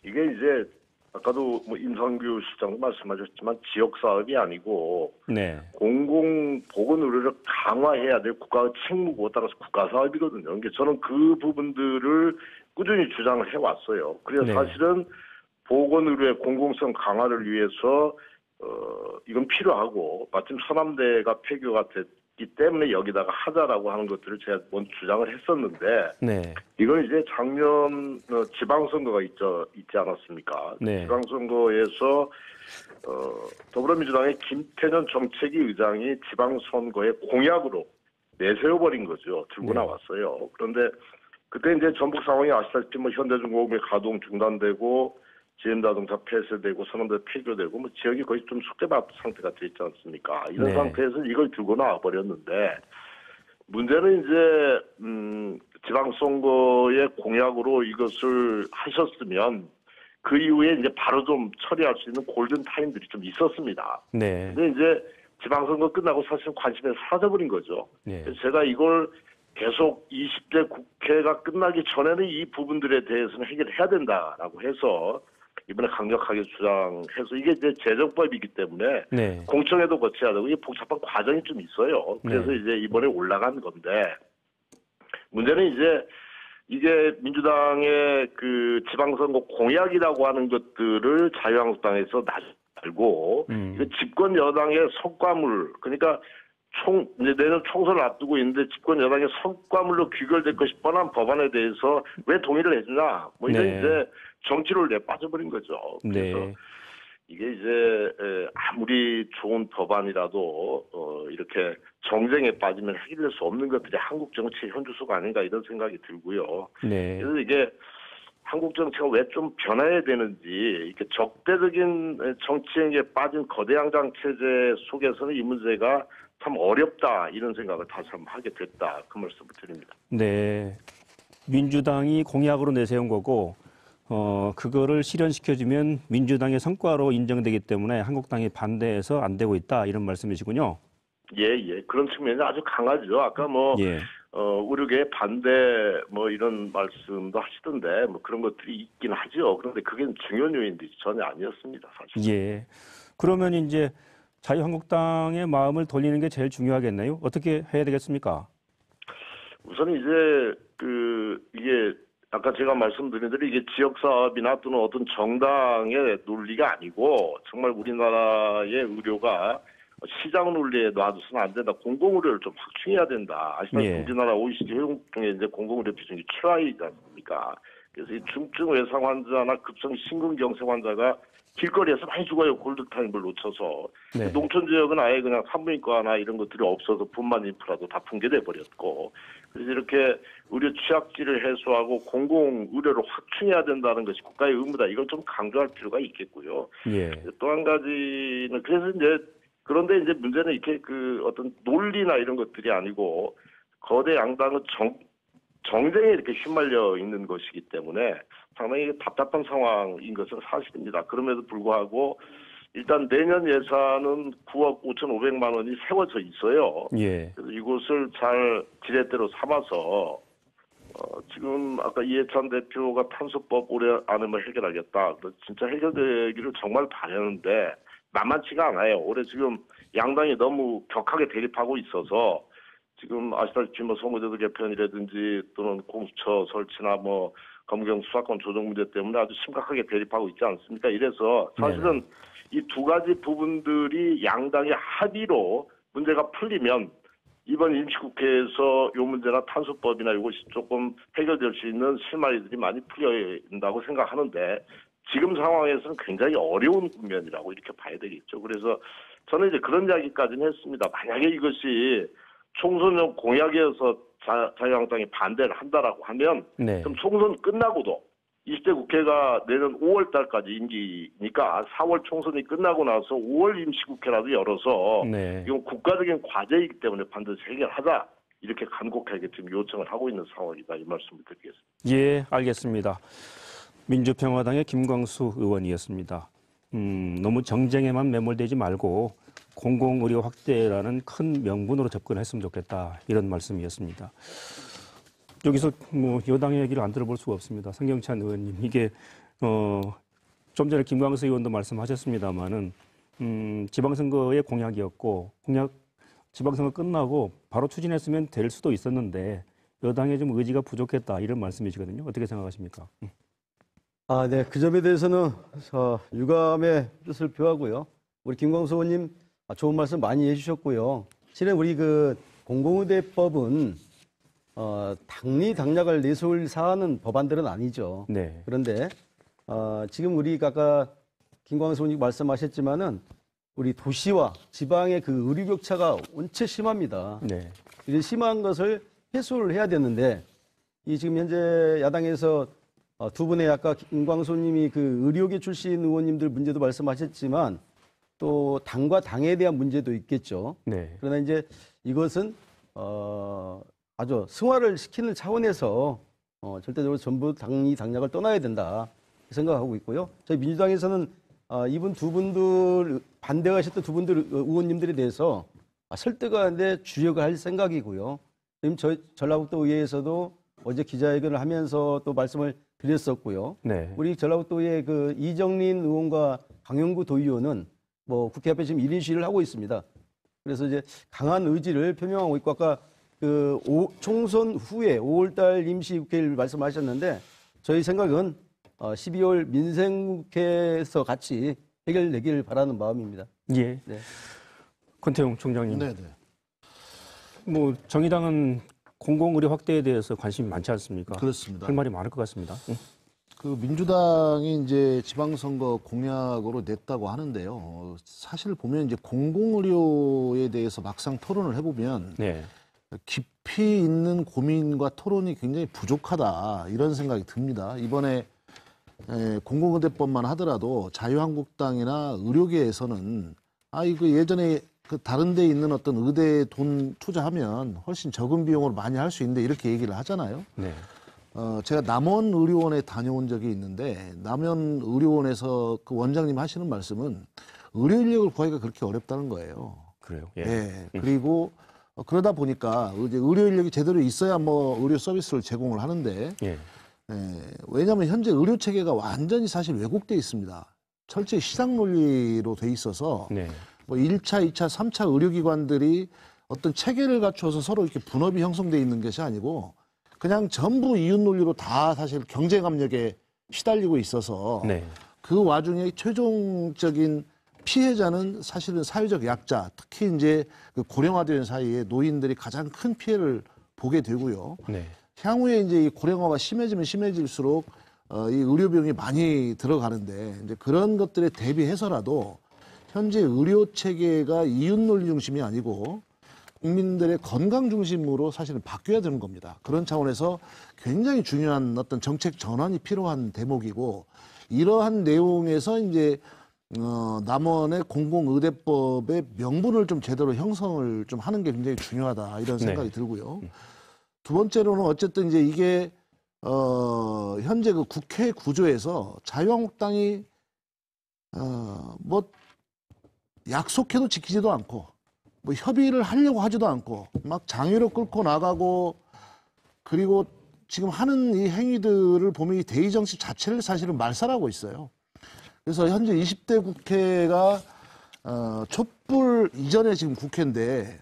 이게 이제 아까도 뭐 임성규 시장도 말씀하셨지만 지역 사업이 아니고 네. 공공 보건 의료를 강화해야 될 국가의 책무고 따라서 국가 사업이거든요. 그러니까 저는 그 부분들을 꾸준히 주장을 해왔어요. 그래서 네. 사실은 보건 의료의 공공성 강화를 위해서 이건 필요하고 마침 서남대가 폐교가 됐기 때문에 여기다가 하자라고 하는 것들을 제가 먼저 주장을 했었는데 네. 이건 이제 작년 지방선거가 있지 않았습니까? 네. 지방선거에서 더불어민주당의 김태년 정책위 의장이 지방선거에 공약으로 내세워버린 거죠. 들고 나왔어요. 그런데 그때 이제 전북 상황이 아시다시피 뭐 현대중공업의 가동 중단되고 GM자동차 폐쇄되고 선원들 폐교되고 뭐 지역이 거의 좀 숙대밭 상태가 돼 있지 않습니까? 이런 상태에서 이걸 들고 나와 버렸는데 문제는 이제 지방선거의 공약으로 이것을 하셨으면 그 이후에 이제 바로 좀 처리할 수 있는 골든 타임들이 좀 있었습니다. 네. 근데 이제 지방선거 끝나고 사실 관심이 사라져버린 거죠. 네. 그래서 제가 이걸 계속 20대 국회가 끝나기 전에는 이 부분들에 대해서는 해결해야 된다라고 해서 이번에 강력하게 주장해서 이게 이제 재정법이기 때문에 네. 공청회도 거쳐야 되고 이게 복잡한 과정이 좀 있어요. 그래서 이제 이번에 올라간 건데 문제는 이제 이게 민주당의 그 지방선거 공약이라고 하는 것들을 자유한국당에서 말고 이거 집권 여당의 성과물 그러니까 이제 내년 총선을 앞두고 있는데 집권 여당의 성과물로 귀결될 것이 뻔한 법안에 대해서 왜 동의를 해주냐 뭐 이런 이제 정치를 빠져버린 거죠. 그래서 이게 이제 아무리 좋은 법안이라도 이렇게 정쟁에 빠지면 해결될 수 없는 것들이 한국 정치의 현주소가 아닌가 이런 생각이 들고요. 네. 그래서 이게 한국 정치가 왜 좀 변해야 되는지 이렇게 적대적인 정치행위에 빠진 거대 양당 체제 속에서는 이 문제가 참 어렵다 이런 생각을 다시 한번 하게 됐다 그 말씀을 드립니다. 네, 민주당이 공약으로 내세운 거고 그거를 실현시켜주면 민주당의 성과로 인정되기 때문에 한국당이 반대해서 안 되고 있다 이런 말씀이시군요. 예, 그런 측면이 아주 강하죠. 아까 뭐 의료계 반대 뭐 이런 말씀도 하시던데 뭐 그런 것들이 있긴 하죠. 그런데 그게 중요한 요인들이 전혀 아니었습니다, 사실. 예. 그러면 이제 자유한국당의 마음을 돌리는 게 제일 중요하겠네요. 어떻게 해야 되겠습니까? 우선 이제 이게 아까 제가 말씀드린 대로 이게 지역 사업이나 또는 어떤 정당의 논리가 아니고 정말 우리나라의 의료가 시장 논리에 놔둬서는 안 된다. 공공의료를 좀 확충해야 된다. 아시다시피 우리나라 OECD 회원 중에 이제 공공의료 비중이 최하이지 않습니까? 그래서 이 중증 외상 환자나 급성 심근경색 환자가 길거리에서 많이 죽어요. 골든타임을 놓쳐서. 네. 농촌 지역은 아예 그냥 산부인과나 이런 것들이 없어서 분만 인프라도 다 붕괴돼 버렸고. 그래서 이렇게 의료 취약지를 해소하고 공공 의료를 확충해야 된다는 것이 국가의 의무다. 이걸 좀 강조할 필요가 있겠고요. 예. 또 한 가지는 그래서 이제 그런데 이제 문제는 이렇게 그 어떤 논리나 이런 것들이 아니고 거대 양당은 정쟁에 이렇게 휘말려 있는 것이기 때문에 상당히 답답한 상황인 것은 사실입니다. 그럼에도 불구하고 일단 내년 예산은 9억 5,500만 원이 세워져 있어요. 예. 그래서 이곳을 잘 지렛대로 삼아서 지금 아까 이해찬 대표가 탄소법 올해 안에만 해결하겠다. 진짜 해결되기를 정말 바라는데 만만치가 않아요. 올해 지금 양당이 너무 격하게 대립하고 있어서 지금 아시다시피 뭐 송구제도 개편이라든지 또는 공수처 설치나 뭐 검경 수사권 조정 문제 때문에 아주 심각하게 대립하고 있지 않습니까? 이래서 사실은 이 두 가지 부분들이 양당의 합의로 문제가 풀리면 이번 임시국회에서 이 문제나 탄소법이나 이것이 조금 해결될 수 있는 실마리들이 많이 풀린다고 생각하는데 지금 상황에서는 굉장히 어려운 국면이라고 이렇게 봐야 되겠죠. 그래서 저는 이제 그런 이야기까지는 했습니다. 만약에 이것이 총선용 공약이어서 자유한국당이 반대를 한다라고 하면 네. 그럼 총선 끝나고도 20대 국회가 내년 5월 달까지 임기니까 4월 총선이 끝나고 나서 5월 임시국회라도 열어서 네. 이건 국가적인 과제이기 때문에 반드시 해결하자 이렇게 간곡하게 지금 요청을 하고 있는 상황이다 이 말씀을 드리겠습니다. 예, 알겠습니다. 민주평화당의 김광수 의원이었습니다. 너무 정쟁에만 매몰되지 말고 공공의료 확대라는 큰 명분으로 접근했으면 좋겠다 이런 말씀이었습니다. 여기서 뭐 여당의 얘기를 안 들어볼 수가 없습니다. 성경찬 의원님 이게 좀 전에 김광수 의원도 말씀하셨습니다마는 지방선거의 공약이었고 지방선거 끝나고 바로 추진했으면 될 수도 있었는데 여당의 좀 의지가 부족했다 이런 말씀이시거든요. 어떻게 생각하십니까? 네. 그 점에 대해서는 유감의 뜻을 표하고요. 우리 김광수 의원님 좋은 말씀 많이 해주셨고요. 실은 우리 그 공공의대법은 당리당략을 내세울 사안은 법안들은 아니죠. 네. 그런데 지금 우리가 아까 김광수 의원님 말씀하셨지만은 우리 도시와 지방의 그 의료 격차가 원체 심합니다. 네. 이런 심한 것을 해소를 해야 되는데 이 지금 현재 야당에서 두 분의 아까 김광수 의원님이 그 의료계 출신 의원님들 문제도 말씀하셨지만 또 당과 당에 대한 문제도 있겠죠. 네. 그러나 이제 이것은 아주 승화를 시키는 차원에서 절대적으로 전부 당락을 떠나야 된다 생각하고 있고요. 저희 민주당에서는 이분 두 분들 반대하셨던 두 분들 의원님들에 대해서 설득하는데 주력을 할 생각이고요. 지금 저희 전라북도 의회에서도 어제 기자회견을 하면서 또 말씀을 드렸었고요. 네. 우리 전라북도 의회 그 이정린 의원과 강영구 도의원은 뭐 국회 앞에 지금 1인 시위를 하고 있습니다. 그래서 이제 강한 의지를 표명하고 있고 아까 그 총선 후에 5월달 임시국회를 말씀하셨는데 저희 생각은 12월 민생국회에서 같이 해결되기를 바라는 마음입니다. 예. 네. 권태웅 총장님. 네네. 뭐 정의당은 공공의료 확대에 대해서 관심이 많지 않습니까? 그렇습니다. 할 말이 많을 것 같습니다. 그 민주당이 이제 지방선거 공약으로 냈다고 하는데요. 사실 보면 이제 공공의료에 대해서 막상 토론을 해보면 네. 깊이 있는 고민과 토론이 굉장히 부족하다 이런 생각이 듭니다. 이번에 공공의대법만 하더라도 자유한국당이나 의료계에서는 이거 예전에 그 다른 데 있는 어떤 의대에 돈 투자하면 훨씬 적은 비용으로 많이 할 수 있는데 이렇게 얘기를 하잖아요. 네. 제가 남원의료원에 다녀온 적이 있는데 남원의료원에서 그 원장님 하시는 말씀은 의료 인력을 구하기가 그렇게 어렵다는 거예요. 그래요. 예. 예. 그리고 그러다 보니까 이제 의료 인력이 제대로 있어야 뭐 의료 서비스를 제공을 하는데 예. 왜냐하면 현재 의료 체계가 완전히 사실 왜곡돼 있습니다. 철저히 시장 논리로 돼 있어서 네. 뭐 1차, 2차, 3차 의료기관들이 어떤 체계를 갖춰서 서로 이렇게 분업이 형성돼 있는 것이 아니고 그냥 전부 이윤 논리로 다 사실 경쟁 압력에 시달리고 있어서 네. 그 와중에 최종적인 피해자는 사실은 사회적 약자, 특히 이제 그 고령화된 사이에 노인들이 가장 큰 피해를 보게 되고요. 네. 향후에 이제 이 고령화가 심해지면 심해질수록 이 의료비용이 많이 들어가는데 이제 그런 것들에 대비해서라도 현재 의료 체계가 이윤 논리 중심이 아니고 국민들의 건강 중심으로 사실은 바뀌어야 되는 겁니다. 그런 차원에서 굉장히 중요한 어떤 정책 전환이 필요한 대목이고 이러한 내용에서 이제 남원의 공공의대법의 명분을 좀 제대로 형성을 좀 하는 게 굉장히 중요하다 이런 생각이 들고요. 두 번째로는 어쨌든 이제 이게 현재 그 국회 구조에서 자유한국당이 뭐 약속해도 지키지도 않고 뭐 협의를 하려고 하지도 않고 막 장애로 끌고 나가고 그리고 지금 하는 이 행위들을 보면 이 대의 정치 자체를 사실은 말살하고 있어요. 그래서 현재 20대 국회가 촛불 이전에 지금 국회인데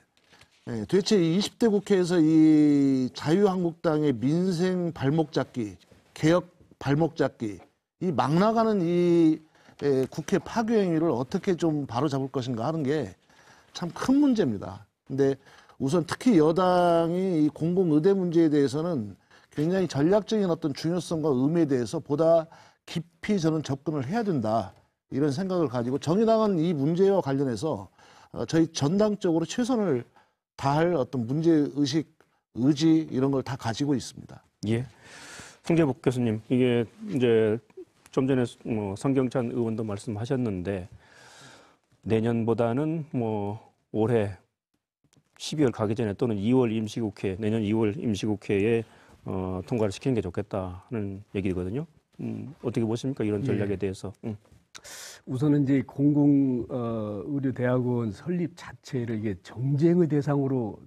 도대체 이 20대 국회에서 이 자유한국당의 민생 발목 잡기, 개혁 발목 잡기, 이 막 나가는 이 국회 파괴 행위를 어떻게 좀 바로잡을 것인가 하는 게 참 큰 문제입니다. 근데 우선 특히 여당이 이 공공의대 문제에 대해서는 굉장히 전략적인 어떤 중요성과 의미에 대해서 보다 깊이 저는 접근을 해야 된다. 이런 생각을 가지고 정의당은 이 문제와 관련해서 저희 전당적으로 최선을 다할 어떤 문제의식, 의지 이런 걸 다 가지고 있습니다. 예. 송재복 교수님, 이게 이제 좀 전에 성경찬 의원도 말씀하셨는데 내년보다는 뭐 올해 12월 가기 전에 또는 2월 임시국회, 내년 2월 임시국회에 통과를 시키는 게 좋겠다는 얘기거든요. 어떻게 보십니까? 이런 전략에 대해서. 우선은 이제 공공의료대학원 설립 자체를 이게 정쟁의 대상으로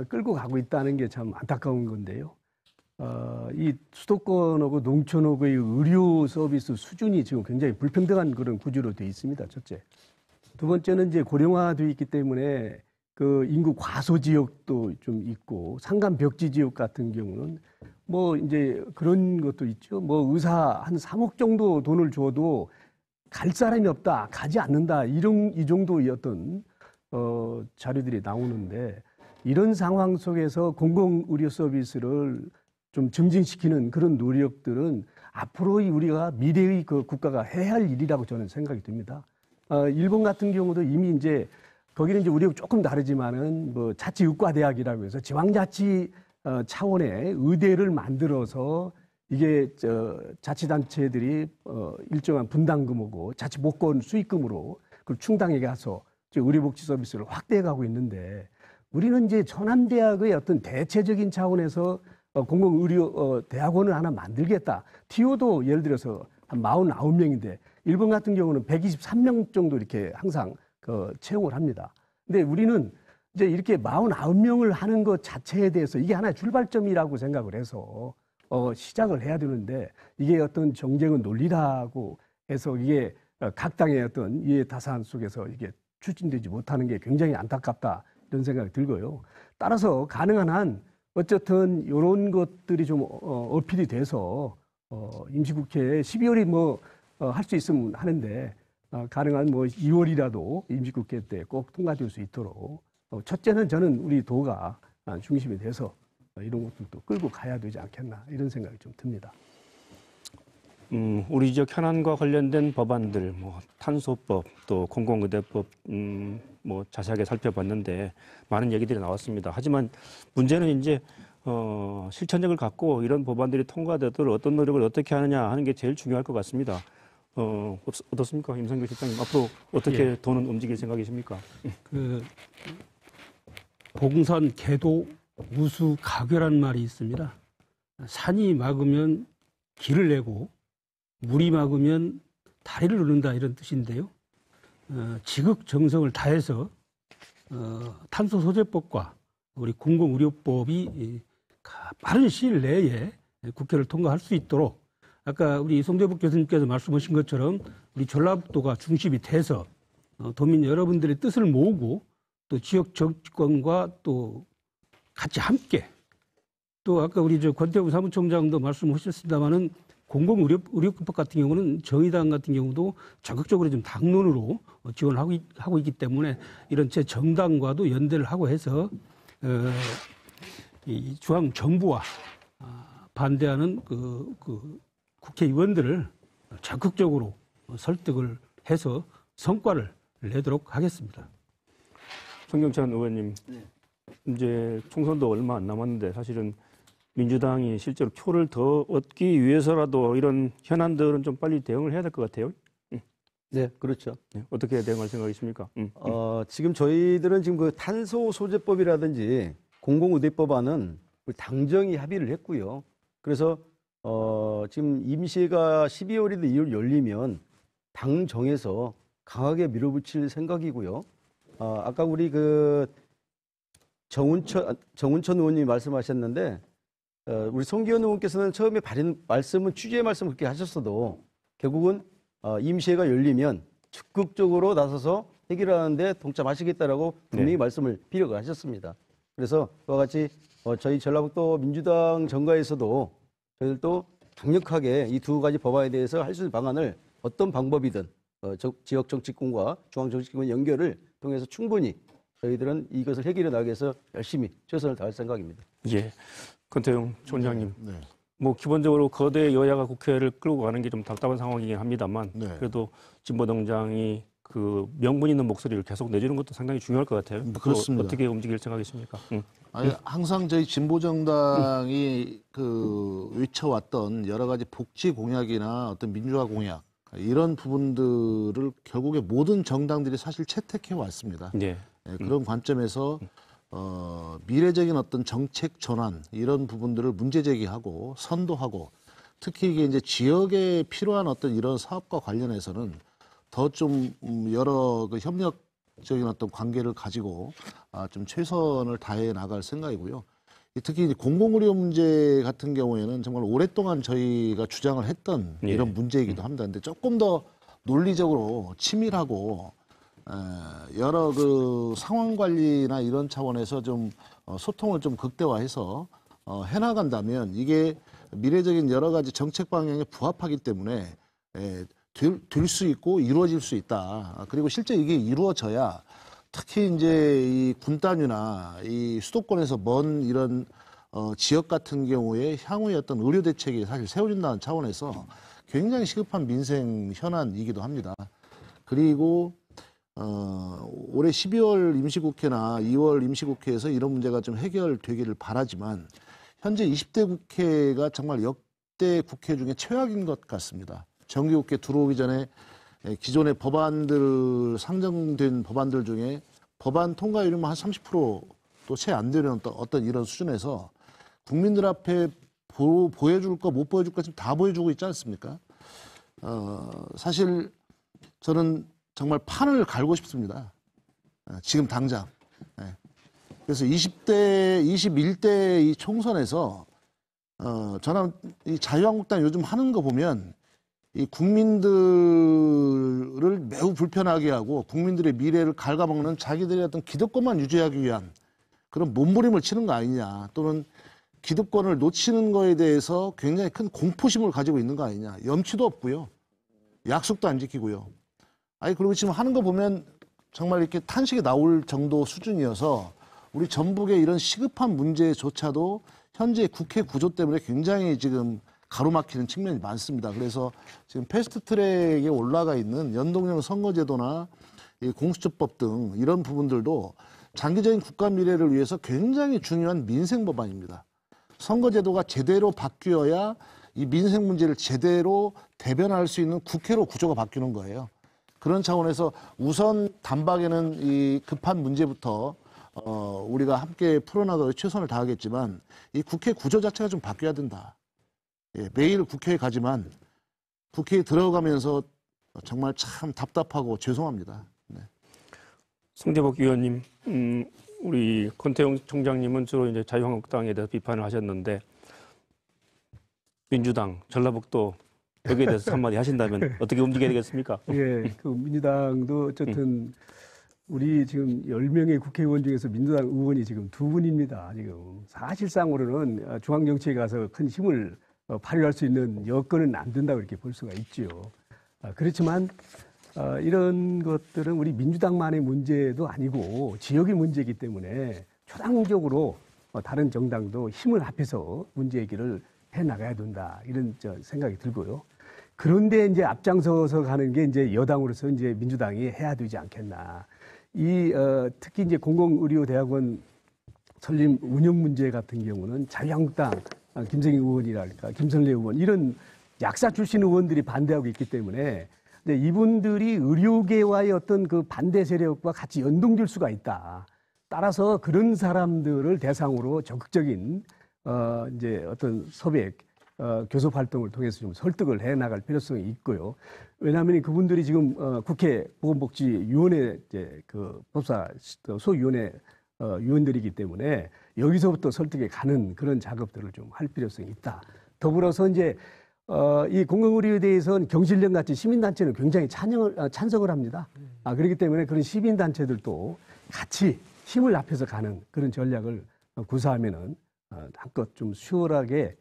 끌고 가고 있다는 게 참 안타까운 건데요. 이 수도권하고 농촌하고의 의료 서비스 수준이 지금 굉장히 불평등한 그런 구조로 되어 있습니다. 첫째. 두 번째는 이제 고령화되어 있기 때문에 그 인구 과소 지역도 좀 있고 상간 벽지 지역 같은 경우는 뭐 이제 그런 것도 있죠. 뭐 의사 한 3억 정도 돈을 줘도 갈 사람이 없다, 가지 않는다 이 정도의 어떤 자료들이 나오는데 이런 상황 속에서 공공의료 서비스를 좀 증진시키는 그런 노력들은 앞으로 우리가 미래의 그 국가가 해야 할 일이라고 저는 생각이 듭니다. 일본 같은 경우도 이미 이제 거기는 이제 우리하고 조금 다르지만은 뭐 자치의과대학이라고 해서 지방자치 차원의 의대를 만들어서 이게 자치단체들이 일정한 분담금하고 자치복권 수익금으로 그 충당에 가서 의료복지 서비스를 확대해 가고 있는데 우리는 이제 천안대학의 어떤 대체적인 차원에서 공공의료 대학원을 하나 만들겠다. TO도 예를 들어서 한 49명인데 일본 같은 경우는 123명 정도 이렇게 항상 채용을 합니다. 근데 우리는 이제 이렇게 49명을 하는 것 자체에 대해서 이게 하나의 출발점이라고 생각을 해서 시작을 해야 되는데 이게 어떤 정쟁의 논리라고 해서 이게 각 당의 어떤 이해타산 속에서 이게 추진되지 못하는 게 굉장히 안타깝다 이런 생각이 들고요. 따라서 가능한 한 어쨌든 이런 것들이 좀 어필이 돼서 임시국회에 12월이 뭐 할 수 있으면 하는데 가능한 뭐 2월이라도 임시국회 때 꼭 통과될 수 있도록 첫째는 저는 우리 도가 중심이 돼서 이런 것들도 끌고 가야 되지 않겠나 이런 생각이 좀 듭니다. 우리 지역 현안과 관련된 법안들, 뭐 탄소법, 또 공공의대법, 뭐 자세하게 살펴봤는데 많은 얘기들이 나왔습니다. 하지만 문제는 이제 실천력을 갖고 이런 법안들이 통과되도록 어떤 노력을 어떻게 하느냐 하는 게 제일 중요할 것 같습니다. 어떻습니까, 임성규 실장님? 앞으로 어떻게 도는 움직일 생각이십니까? 봉선, 계도, 우수, 가교란 말이 있습니다. 산이 막으면 길을 내고 물이 막으면 다리를 놓는다 이런 뜻인데요. 지극정성을 다해서 탄소소재법과 우리 공공의료법이 빠른 시일 내에 국회를 통과할 수 있도록 아까 우리 송재복 교수님께서 말씀하신 것처럼 우리 전라북도가 중심이 돼서 도민 여러분들의 뜻을 모으고 또 지역 정치권과 또 같이 함께 또 아까 우리 권태우 사무총장도 말씀하셨습니다마는 공공의료법 같은 경우는 정의당 같은 경우도 적극적으로 좀 당론으로 지원을 하고 있기 때문에 이런 제 정당과도 연대를 하고 해서 이 중앙 정부와 반대하는 그 국회의원들을 적극적으로 설득을 해서 성과를 내도록 하겠습니다. 송경찬 의원님, 이제 총선도 얼마 안 남았는데 사실은 민주당이 실제로 표를 더 얻기 위해서라도 이런 현안들은 좀 빨리 대응을 해야 될 것 같아요. 네, 그렇죠. 어떻게 대응할 생각이십니까? 지금 저희들은 지금 그 탄소 소재법이라든지 공공의대법안은 당정이 합의를 했고요. 그래서 지금 임시가 12월이든 2월 열리면 당정에서 강하게 밀어붙일 생각이고요. 아까 우리 그 정운천 의원님이 말씀하셨는데 우리 송기현 의원께서는 처음에 취지의 말씀을 그렇게 하셨어도 결국은 임시회가 열리면 적극적으로 나서서 해결하는데 동참하시겠다라고 분명히 말씀을 피력을 하셨습니다. 그래서 그와 같이 저희 전라북도 민주당 정가에서도 저희들도 강력하게 이 두 가지 법안에 대해서 할 수 있는 방안을 어떤 방법이든 지역 정치권과 중앙 정치권 연결을 통해서 충분히 저희들은 이것을 해결해 나가기 위해서 열심히 최선을 다할 생각입니다. 예, 권태용 총장님. 뭐 기본적으로 거대 여야가 국회를 끌고 가는 게 좀 답답한 상황이긴 합니다만 그래도 진보당장이 그 명분 있는 목소리를 계속 내주는 것도 상당히 중요할 것 같아요. 그렇습니다. 어떻게 움직일 생각이십니까? 아니, 항상 저희 진보정당이 그 외쳐왔던 여러 가지 복지 공약이나 어떤 민주화 공약 이런 부분들을 결국에 모든 정당들이 사실 채택해 왔습니다. 그런 관점에서 미래적인 어떤 정책 전환 이런 부분들을 문제 제기하고 선도하고 특히 이게 이제 지역에 필요한 어떤 이런 사업과 관련해서는 더 좀 여러 그 협력적인 어떤 관계를 가지고 좀 최선을 다해 나갈 생각이고요. 특히 이제 공공의료 문제 같은 경우에는 정말 오랫동안 저희가 주장을 했던 이런 문제이기도 합니다. 근데 조금 더 논리적으로 치밀하고 여러 그 상황 관리나 이런 차원에서 좀 소통을 좀 극대화해서 해나간다면 이게 미래적인 여러 가지 정책 방향에 부합하기 때문에 될 수 있고 이루어질 수 있다. 그리고 실제 이게 이루어져야 특히 이제 이 군 단위나 이 수도권에서 먼 이런 지역 같은 경우에 향후의 어떤 의료 대책이 사실 세워진다는 차원에서 굉장히 시급한 민생 현안이기도 합니다. 그리고 올해 12월 임시국회나 2월 임시국회에서 이런 문제가 좀 해결되기를 바라지만 현재 20대 국회가 정말 역대 국회 중에 최악인 것 같습니다. 정기국회 들어오기 전에 기존의 법안들 상정된 법안들 중에 법안 통과율이면 한 30%도 채 안 되는 어떤 이런 수준에서 국민들 앞에 보여줄 거 못 보여줄 거 지금 다 보여주고 있지 않습니까? 사실 저는 정말 판을 갈고 싶습니다. 지금 당장. 그래서 20대, 21대 이 총선에서 저는 이 자유한국당 요즘 하는 거 보면 이 국민들을 매우 불편하게 하고 국민들의 미래를 갉아먹는 자기들의 어떤 기득권만 유지하기 위한 그런 몸부림을 치는 거 아니냐. 또는 기득권을 놓치는 거에 대해서 굉장히 큰 공포심을 가지고 있는 거 아니냐. 염치도 없고요. 약속도 안 지키고요. 아니, 그리고 지금 하는 거 보면 정말 이렇게 탄식이 나올 정도 수준이어서 우리 전북의 이런 시급한 문제조차도 현재 국회 구조 때문에 굉장히 지금 가로막히는 측면이 많습니다. 그래서 지금 패스트트랙에 올라가 있는 연동형 선거제도나 이 공수처법 등 이런 부분들도 장기적인 국가 미래를 위해서 굉장히 중요한 민생 법안입니다. 선거제도가 제대로 바뀌어야 이 민생 문제를 제대로 대변할 수 있는 국회로 구조가 바뀌는 거예요. 그런 차원에서 우선 단박에는 이 급한 문제부터 우리가 함께 풀어나가기 최선을 다하겠지만 이 국회 구조 자체가 좀 바뀌어야 된다. 매일 국회에 가지만 국회에 들어가면서 정말 참 답답하고 죄송합니다. 송재복 의원님, 우리 권태용 총장님은 주로 이제 자유한국당에 대해서 비판을 하셨는데 민주당, 전라북도 여기에 대해서 한마디 하신다면 어떻게 움직여야 되겠습니까? 예, 그 민주당도 어쨌든 우리 지금 10명의 국회의원 중에서 민주당 의원이 지금 2분입니다. 지금 사실상으로는 중앙정치에 가서 큰 힘을 발휘할 수 있는 여건은 안 된다고 이렇게 볼 수가 있죠. 그렇지만 이런 것들은 우리 민주당만의 문제도 아니고 지역의 문제이기 때문에 초당적으로 다른 정당도 힘을 합해서 문제 해결을 해 나가야 된다 이런 생각이 들고요. 그런데 이제 앞장서서 가는 게 이제 여당으로서 이제 민주당이 해야 되지 않겠나. 특히 이제 공공의료대학원 설립 운영 문제 같은 경우는 자유한국당 김성희 의원이랄까 김선래 의원 이런 약사 출신 의원들이 반대하고 있기 때문에 근데 이분들이 의료계와의 어떤 그 반대 세력과 같이 연동될 수가 있다. 따라서 그런 사람들을 대상으로 적극적인 이제 어떤 소백 교섭 활동을 통해서 좀 설득을 해 나갈 필요성이 있고요. 왜냐하면 그분들이 지금 국회 보건복지위원회 이제 그 법사 소위원회 위원들이기 때문에 여기서부터 설득에 가는 그런 작업들을 좀 할 필요성이 있다. 더불어서 이제 이 공공의료에 대해서는 경실련 같이 시민단체는 굉장히 찬성을 합니다. 그렇기 때문에 그런 시민단체들도 같이 힘을 합해서 가는 그런 전략을 구사하면은 한껏 좀 수월하게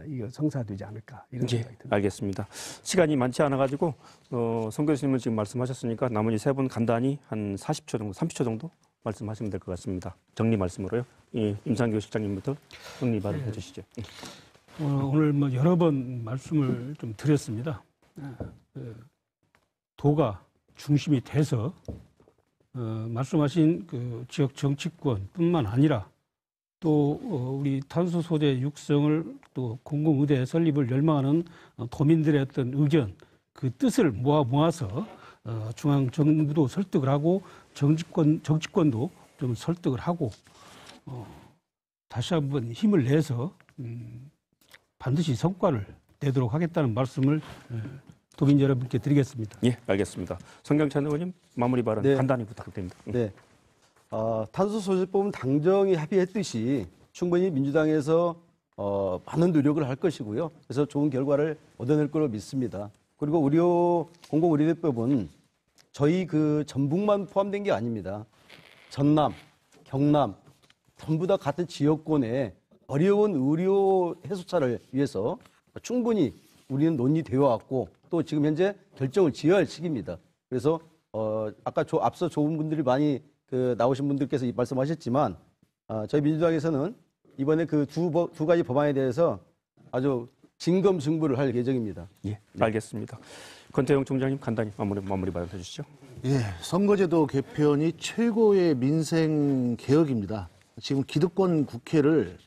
이거 성사되지 않을까 이런 생각이 듭니다. 알겠습니다. 시간이 많지 않아가지고 송 교수님은 지금 말씀하셨으니까 나머지 세 분 간단히 한 40초 정도, 30초 정도 말씀하시면 될 것 같습니다. 정리 말씀으로요. 임상규 실장님부터 정리 발언해 주시죠. 오늘 뭐 여러 번 말씀을 좀 드렸습니다. 도가 중심이 돼서 말씀하신 그 지역 정치권뿐만 아니라 또 우리 탄소 소재 육성을 또 공공의대 설립을 열망하는 도민들의 어떤 의견, 그 뜻을 모아서 중앙 정부도 설득을 하고 정치권도 좀 설득을 하고 다시 한번 힘을 내서 반드시 성과를 내도록 하겠다는 말씀을 도민 여러분께 드리겠습니다. 예, 알겠습니다. 성경찬 의원님 마무리 발언 네. 간단히 부탁드립니다. 네. 탄소 소재법은 당정이 합의했듯이 충분히 민주당에서 많은 노력을 할 것이고요. 그래서 좋은 결과를 얻어낼 거로 믿습니다. 그리고 공공의료대법은 저희 그 전북만 포함된 게 아닙니다. 전남, 경남 전부 다 같은 지역권에 어려운 의료 해소차를 위해서 충분히 우리는 논의되어 왔고 또 지금 현재 결정을 지어야 할 시기입니다. 그래서 아까 앞서 좋은 분들이 많이 나오신 분들께서 말씀하셨지만 저희 민주당에서는 이번에 그 두 가지 법안에 대해서 아주 진검승부를 할 예정입니다. 예, 알겠습니다. 권태영 총장님 간단히 마무리 발언해 주시죠. 예, 선거제도 개편이 최고의 민생 개혁입니다. 지금 기득권 국회를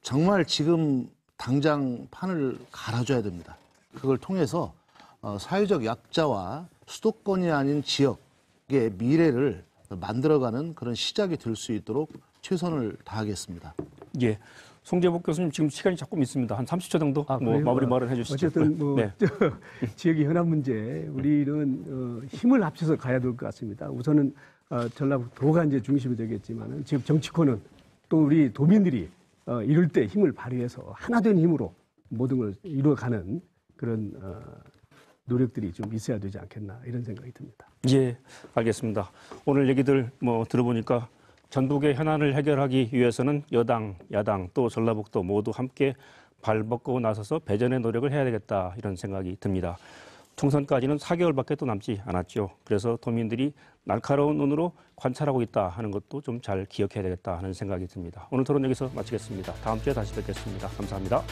정말 지금 당장 판을 갈아줘야 됩니다. 그걸 통해서 사회적 약자와 수도권이 아닌 지역의 미래를 만들어가는 그런 시작이 될 수 있도록 최선을 다하겠습니다. 예, 송재복 교수님 지금 시간이 조금 있습니다. 한 30초 정도 마무리 발언해 주시죠. 어쨌든 네. 지역의 현안 문제 우리는 힘을 합쳐서 가야 될 것 같습니다. 우선은 전라북도가 이제 중심이 되겠지만은 지역 정치권은 또 우리 도민들이 이럴 때 힘을 발휘해서 하나된 힘으로 모든 걸 이루어가는 그런 노력들이 좀 있어야 되지 않겠나 이런 생각이 듭니다. 예, 알겠습니다. 오늘 얘기들 들어보니까 전북의 현안을 해결하기 위해서는 여당, 야당 또 전라북도 모두 함께 발벗고 나서서 배전의 노력을 해야 되겠다 이런 생각이 듭니다. 총선까지는 4개월밖에 또 남지 않았죠. 그래서 도민들이 날카로운 눈으로 관찰하고 있다 하는 것도 좀 잘 기억해야 되겠다 하는 생각이 듭니다. 오늘 토론 여기서 마치겠습니다. 다음 주에 다시 뵙겠습니다. 감사합니다.